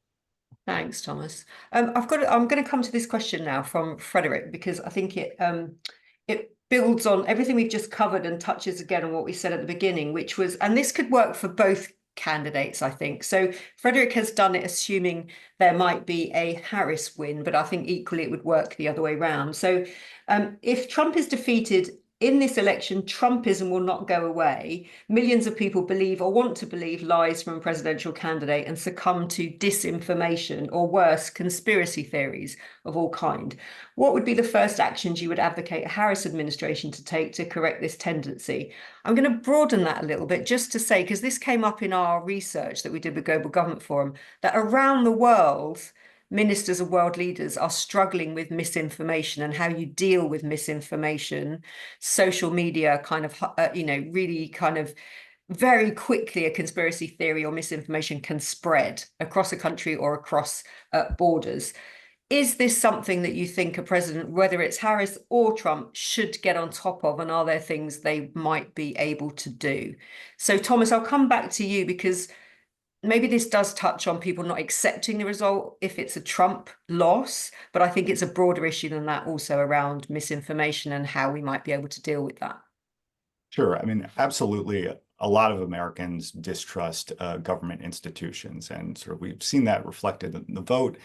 Thanks, Thomas. I'm going to come to this question now from Frederick, because I think it builds on everything we've just covered and touches again on what we said at the beginning, which was, and this could work for both candidates, I think. So Frederick has done it assuming there might be a Harris win, but I think equally it would work the other way around. So if Trump is defeated in this election, Trumpism will not go away. Millions of people believe or want to believe lies from a presidential candidate and succumb to disinformation, or worse, conspiracy theories of all kind. What would be the first actions you would advocate a Harris administration to take to correct this tendency? I'm going to broaden that a little bit just to say, because this came up in our research that we did with Global Government Forum, that around the world, ministers of world leaders are struggling with misinformation and how you deal with misinformation. Social media kind of, really kind of very quickly a conspiracy theory or misinformation can spread across a country or across borders. Is this something that you think a president, whether it's Harris or Trump, should get on top of? And are there things they might be able to do? So, Thomas, I'll come back to you, because maybe this does touch on people not accepting the result if it's a Trump loss, but I think it's a broader issue than that, also around misinformation and how we might be able to deal with that. Sure. I mean, absolutely. A lot of Americans distrust government institutions, and sort of we've seen that reflected in the vote.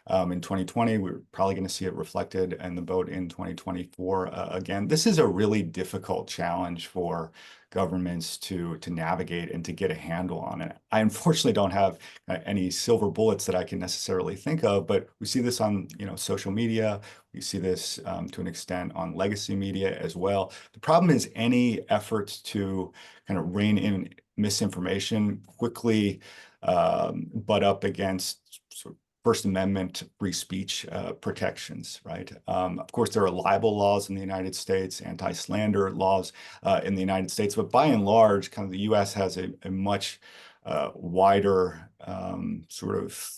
in 2020. We're probably going to see it reflected in the vote in 2024. Again, this is a really difficult challenge for governments to navigate and to get a handle on it. I unfortunately don't have any silver bullets that I can necessarily think of, but we see this on social media. We see this to an extent on legacy media as well. The problem is any efforts to kind of rein in misinformation quickly butt up against sort of First Amendment free speech protections, right? Of course, there are libel laws in the United States, anti-slander laws in the United States, but by and large, kind of the U.S. has a much wider sort of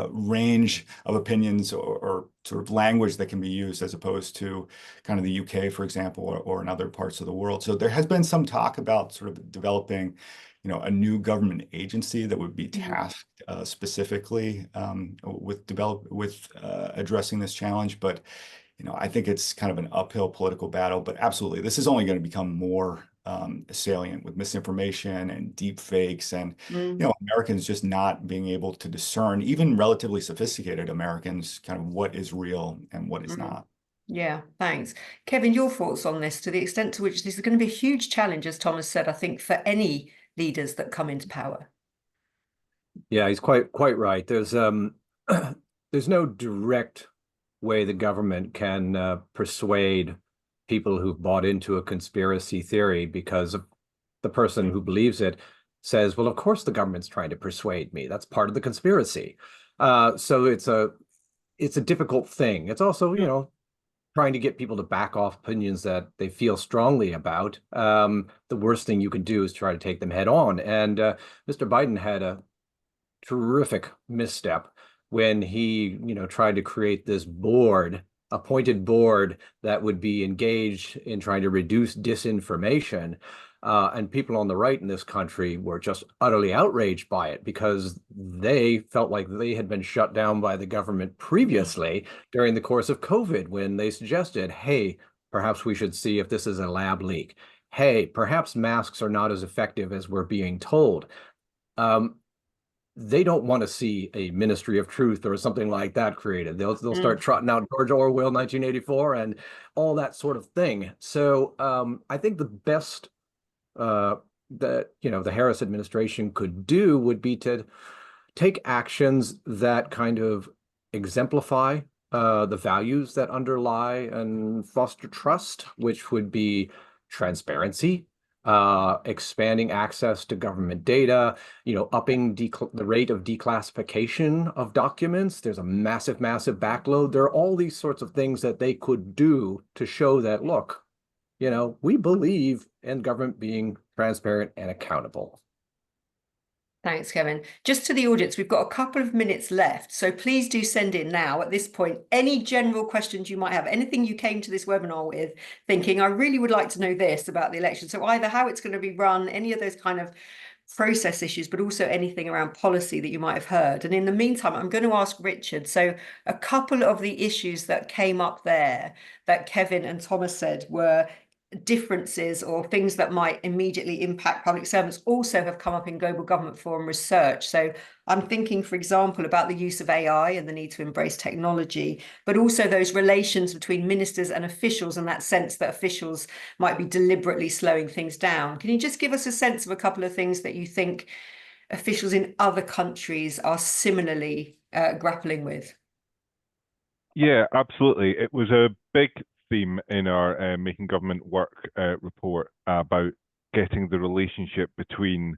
range of opinions or sort of language that can be used as opposed to kind of the UK, for example, or in other parts of the world. So there has been some talk about sort of developing a new government agency that would be tasked specifically with addressing this challenge. But I think it's kind of an uphill political battle. But absolutely, this is only going to become more salient with misinformation and deep fakes, and Americans just not being able to discern, even relatively sophisticated Americans, kind of what is real and what is not. Yeah, thanks. Kevin, your thoughts on this, to the extent to which this is going to be a huge challenge, as Thomas said, I think, for any leaders that come into power. Yeah, he's quite right. There's no direct way the government can persuade people who've bought into a conspiracy theory, because the person who believes it says, well, of course the government's trying to persuade me. That's part of the conspiracy. So it's a difficult thing. It's also, trying to get people to back off opinions that they feel strongly about. The worst thing you can do is try to take them head on. And Mr. Biden had a terrific misstep when he, tried to create this appointed board that would be engaged in trying to reduce disinformation. And people on the right in this country were just utterly outraged by it, because they felt like they had been shut down by the government previously during the course of COVID, when they suggested, hey, perhaps we should see if this is a lab leak. Hey, perhaps masks are not as effective as we're being told. They don't want to see a Ministry of Truth or something like that created. They'll start trotting out George Orwell, 1984, and all that sort of thing. So I think the best that the Harris administration could do would be to take actions that kind of exemplify the values that underlie and foster trust, which would be transparency, expanding access to government data, upping the rate of declassification of documents. There's a massive backload. There are all these sorts of things that they could do to show that, look, we believe in government being transparent and accountable. Thanks, Kevin. Just to the audience, we've got a couple of minutes left, so please do send in now at this point any general questions you might have, anything you came to this webinar with thinking, I really would like to know this about the election. So either how it's going to be run, any of those kind of process issues, but also anything around policy that you might have heard. And in the meantime, I'm going to ask Richard. So a couple of the issues that came up there that Kevin and Thomas said were differences or things that might immediately impact public servants also have come up in Global Government Forum research. So I'm thinking, for example, about the use of AI and the need to embrace technology, but also those relations between ministers and officials, and that sense that officials might be deliberately slowing things down. Can you just give us a sense of a couple of things that you think officials in other countries are similarly grappling with? Yeah, absolutely. It was a big theme in our Making Government Work report about getting the relationship between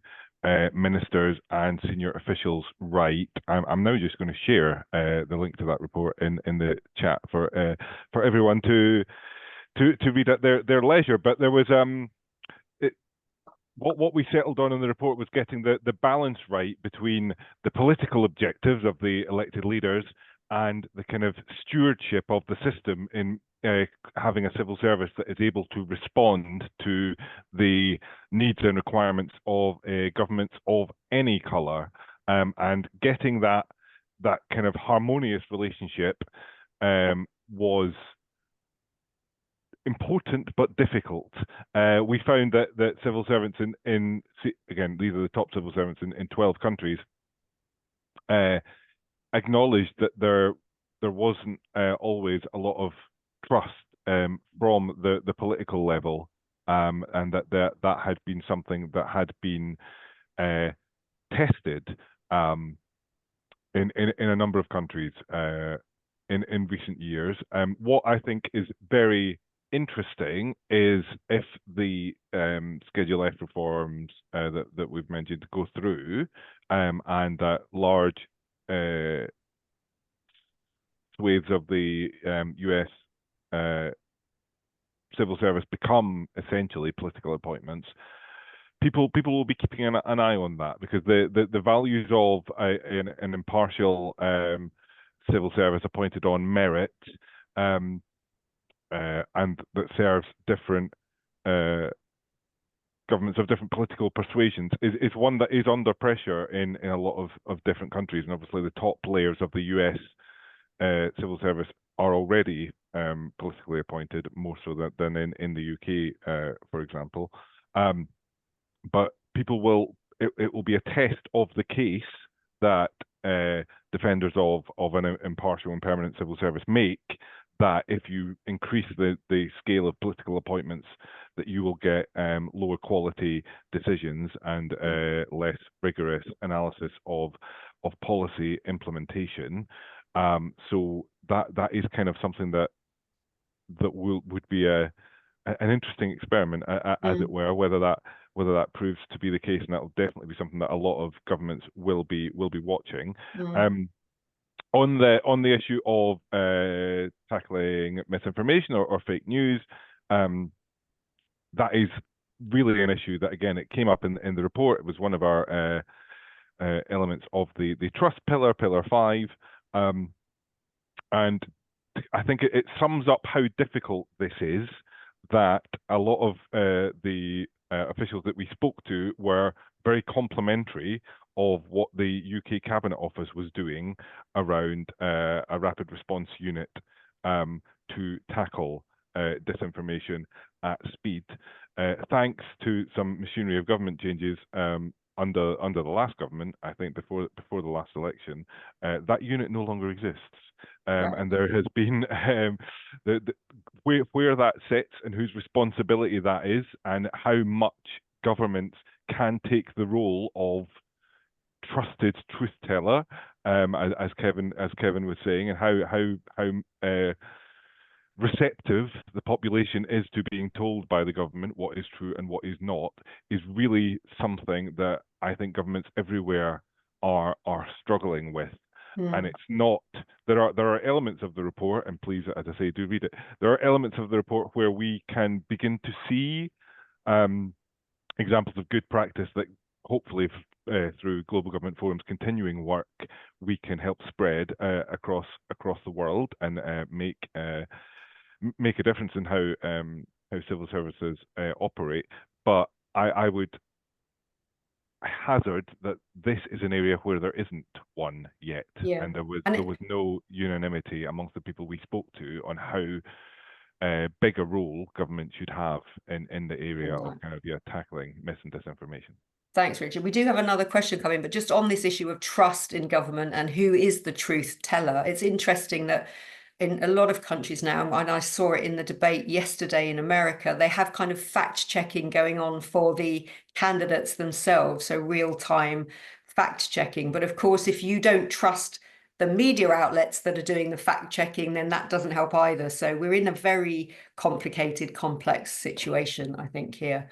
ministers and senior officials right. I'm now just going to share the link to that report in the chat for everyone to read at their leisure. But there was what we settled on in the report was getting the balance right between the political objectives of the elected leaders and the kind of stewardship of the system in having a civil service that is able to respond to the needs and requirements of governments of any colour, and getting that kind of harmonious relationship was important but difficult. We found that civil servants in again, these are the top civil servants in 12 countries, acknowledged that there wasn't always a lot of trust from the political level, and that had been something that had been tested in a number of countries in recent years. What I think is very interesting is if the Schedule F reforms that we've mentioned go through, and that large swathes of the US civil service become essentially political appointments, people will be keeping an eye on that, because the values of an impartial civil service appointed on merit, and that serves different governments of different political persuasions, is one that is under pressure in a lot of different countries. And obviously the top layers of the US civil service are already politically appointed, more so than in the UK, for example. But people will, it will be a test of the case that defenders of an impartial and permanent civil service make, that if you increase the scale of political appointments, that you will get lower quality decisions and less rigorous analysis of policy implementation. So that is kind of something that would be an interesting experiment, as it were, whether that proves to be the case, and that will definitely be something that a lot of governments will be watching. On the issue of tackling misinformation or fake news, that is really an issue that, again, it came up in the report. It was one of our elements of the trust pillar, Pillar 5, and I think it sums up how difficult this is, that a lot of the officials that we spoke to were very complimentary of what the UK Cabinet Office was doing around a rapid response unit to tackle disinformation at speed. Thanks to some machinery of government changes under the last government, I think before the last election, that unit no longer exists. And there has been where that sits and whose responsibility that is, and how much governments can take the role of trusted truth teller, as Kevin was saying, and how receptive the population is to being told by the government what is true and what is not, is really something that I think governments everywhere are struggling with. And it's not, there are elements of the report, and please, as I say, do read it. There are elements of the report where we can begin to see examples of good practice that hopefully through Global Government Forum's continuing work, we can help spread across the world, and make a difference in how civil services operate. But I would hazard that this is an area where there isn't one yet, and there was no unanimity amongst the people we spoke to on how big a role government should have in the area of kind of tackling mis and disinformation. Thanks, Richard. We do have another question coming, but just on this issue of trust in government and who is the truth teller, it's interesting that in a lot of countries now, and I saw it in the debate yesterday in America, they have kind of fact-checking going on for the candidates themselves, so real-time fact-checking. But of course, if you don't trust the media outlets that are doing the fact-checking, then that doesn't help either. So we're in a very complicated, complex situation, I think, here.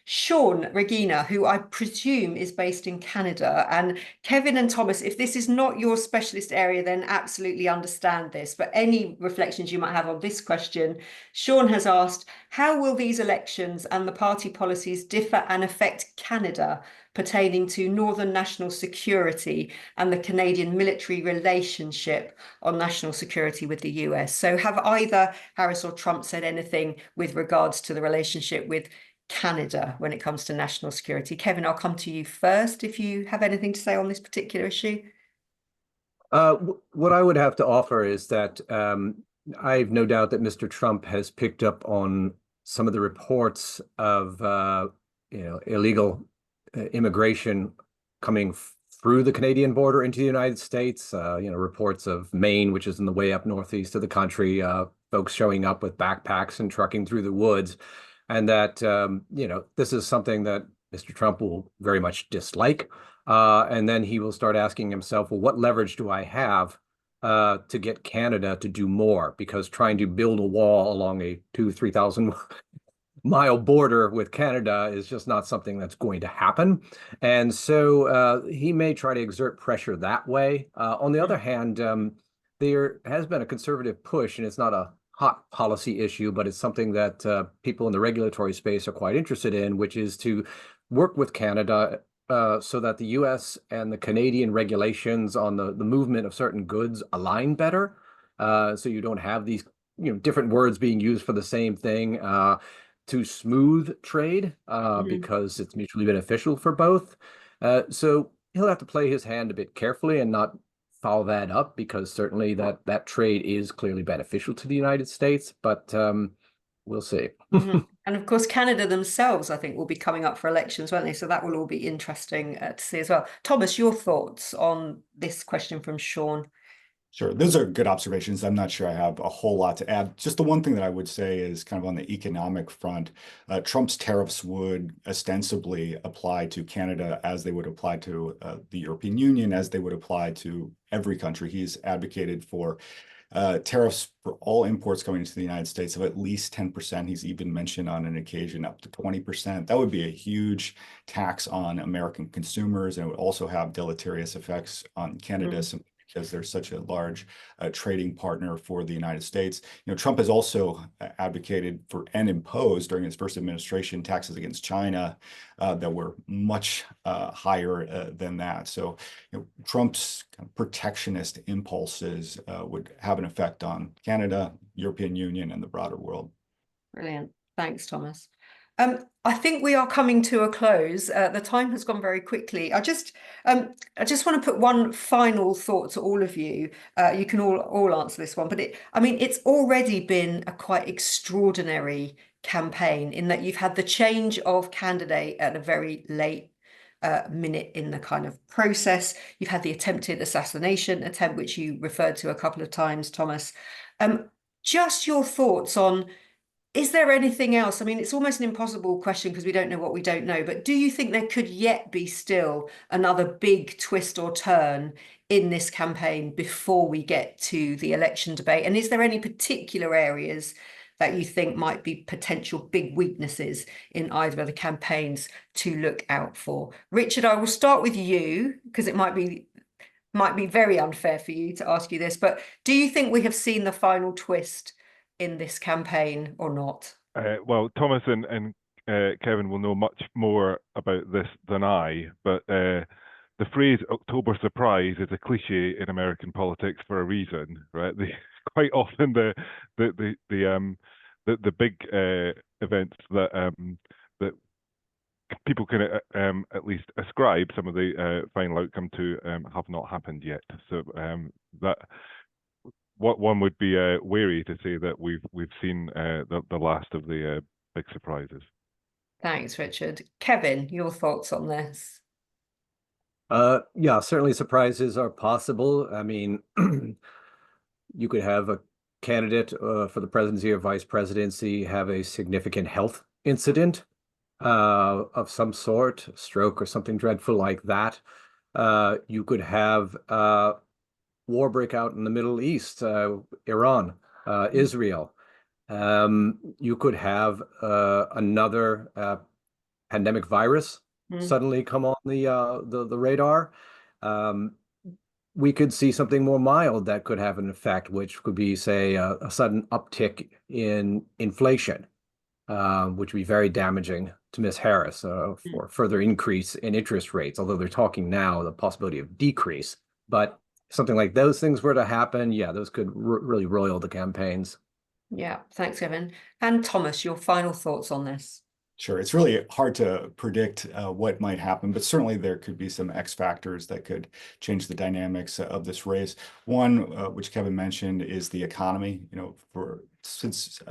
Sean Regina, who I presume is based in Canada, and Kevin and Thomas, if this is not your specialist area, then absolutely understand this. But any reflections you might have on this question, Sean has asked, how will these elections and the party policies differ and affect Canada pertaining to Northern national security and the Canadian military relationship on national security with the US? So have either Harris or Trump said anything with regards to the relationship with Canada when it comes to national security? Kevin, I'll come to you first if you have anything to say on this particular issue. What I would have to offer is that I have no doubt that Mr. Trump has picked up on some of the reports of illegal immigration coming through the Canadian border into the United States. Reports of Maine, which is in the way up northeast of the country, folks showing up with backpacks and trucking through the woods. And that, this is something that Mr. Trump will very much dislike. And then he will start asking himself, well, what leverage do I have to get Canada to do more? Because trying to build a wall along a 2,000-3,000 mile border with Canada is just not something that's going to happen. And so he may try to exert pressure that way. On the other hand, there has been a conservative push, and it's not a hot policy issue, but it's something that people in the regulatory space are quite interested in, which is to work with Canada so that the US and the Canadian regulations on the movement of certain goods align better. So you don't have these different words being used for the same thing to smooth trade because it's mutually beneficial for both. So he'll have to play his hand a bit carefully and not follow that up, because certainly that trade is clearly beneficial to the United States, but we'll see. And of course, Canada themselves, I think, will be coming up for elections, won't they? So that will all be interesting to see as well. Thomas, your thoughts on this question from Sean? Sure. Those are good observations. I'm not sure I have a whole lot to add. Just the one thing that I would say is kind of on the economic front, Trump's tariffs would ostensibly apply to Canada as they would apply to the European Union, as they would apply to every country. He's advocated for tariffs for all imports going into the United States of at least 10%. He's even mentioned on an occasion up to 20%. That would be a huge tax on American consumers, and it would also have deleterious effects on Canada, because they're such a large trading partner for the United States. Trump has also advocated for and imposed during his first administration taxes against China that were much higher than that. So Trump's kind of protectionist impulses would have an effect on Canada, European Union, and the broader world. Brilliant. Thanks, Thomas. I think we are coming to a close. The time has gone very quickly. I just want to put one final thought to all of you. You can all answer this one, but it's already been a quite extraordinary campaign in that you've had the change of candidate at a very late minute in the kind of process. You've had the attempted assassination attempt, which you referred to a couple of times, Thomas. Just your thoughts on, is there anything else? It's almost an impossible question because we don't know what we don't know, but do you think there could yet be still another big twist or turn in this campaign before we get to the election debate? And is there any particular areas that you think might be potential big weaknesses in either of the campaigns to look out for? Richard, I will start with you because it might be very unfair for you to ask you this, but do you think we have seen the final twist in this campaign or not? Well, Thomas and Kevin will know much more about this than I, but the phrase "October surprise" is a cliche in American politics for a reason, right? Quite often the big events that people can at least ascribe some of the final outcome to have not happened yet. So that. What one would be wary to say that we've seen the last of the big surprises. Thanks, Richard. Kevin, your thoughts on this? Yeah, certainly surprises are possible. You could have a candidate for the presidency or vice presidency have a significant health incident of some sort, stroke or something dreadful like that. You could have war break out in the Middle East, Iran, Israel. You could have another pandemic virus suddenly come on the radar. We could see something more mild that could have an effect, which could be, say, a sudden uptick in inflation, which would be very damaging to Ms. Harris for further increase in interest rates, although they're talking now the possibility of decrease. But something like those things were to happen, yeah, those could really roil the campaigns. Yeah, thanks, Kevin. And Thomas, your final thoughts on this? Sure. It's really hard to predict what might happen, but certainly there could be some X factors that could change the dynamics of this race. One, which Kevin mentioned, is the economy. Since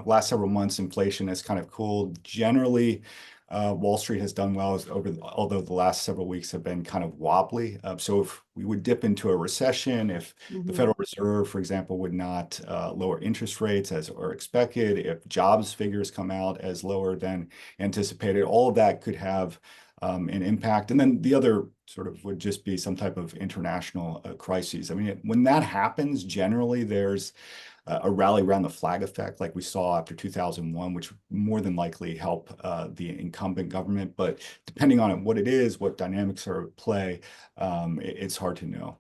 last several months, inflation has kind of cooled. Generally, Wall Street has done well although the last several weeks have been kind of wobbly. So if we would dip into a recession, if the Federal Reserve, for example, would not lower interest rates as are expected, if jobs figures come out as lower than anticipated, all of that could have an impact. And then the other sort of would just be some type of international crises. I mean, when that happens, generally there's a rally around the flag effect like we saw after 2001, which would more than likely help the incumbent government. But depending on what it is, what dynamics are at play, it's hard to know.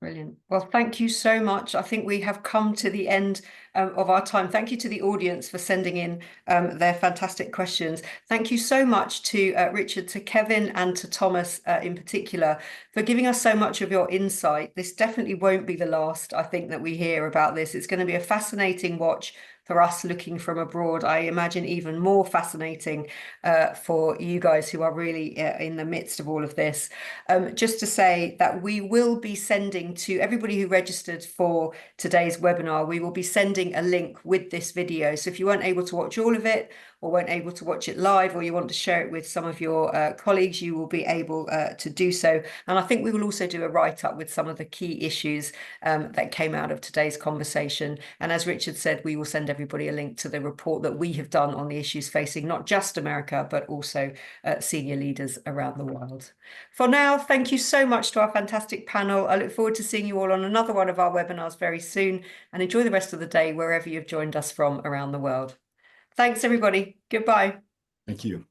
Brilliant. Well, thank you so much. I think we have come to the end of our time. Thank you to the audience for sending in their fantastic questions. Thank you so much to Richard, to Kevin, and to Thomas in particular for giving us so much of your insight. This definitely won't be the last, I think, that we hear about this. It's going to be a fascinating watch for us looking from abroad. I imagine even more fascinating for you guys who are really in the midst of all of this. Just to say that we will be sending to everybody who registered for today's webinar, we will be sending a link with this video. So if you weren't able to watch all of it or weren't able to watch it live, or you want to share it with some of your colleagues, you will be able to do so. And I think we will also do a write-up with some of the key issues that came out of today's conversation. And as Richard said, we will send everybody a link to the report that we have done on the issues facing not just America, but also senior leaders around the world. For now, thank you so much to our fantastic panel. I look forward to seeing you all on another one of our webinars very soon, and enjoy the rest of the day wherever you've joined us from around the world. Thanks, everybody. Goodbye. Thank you.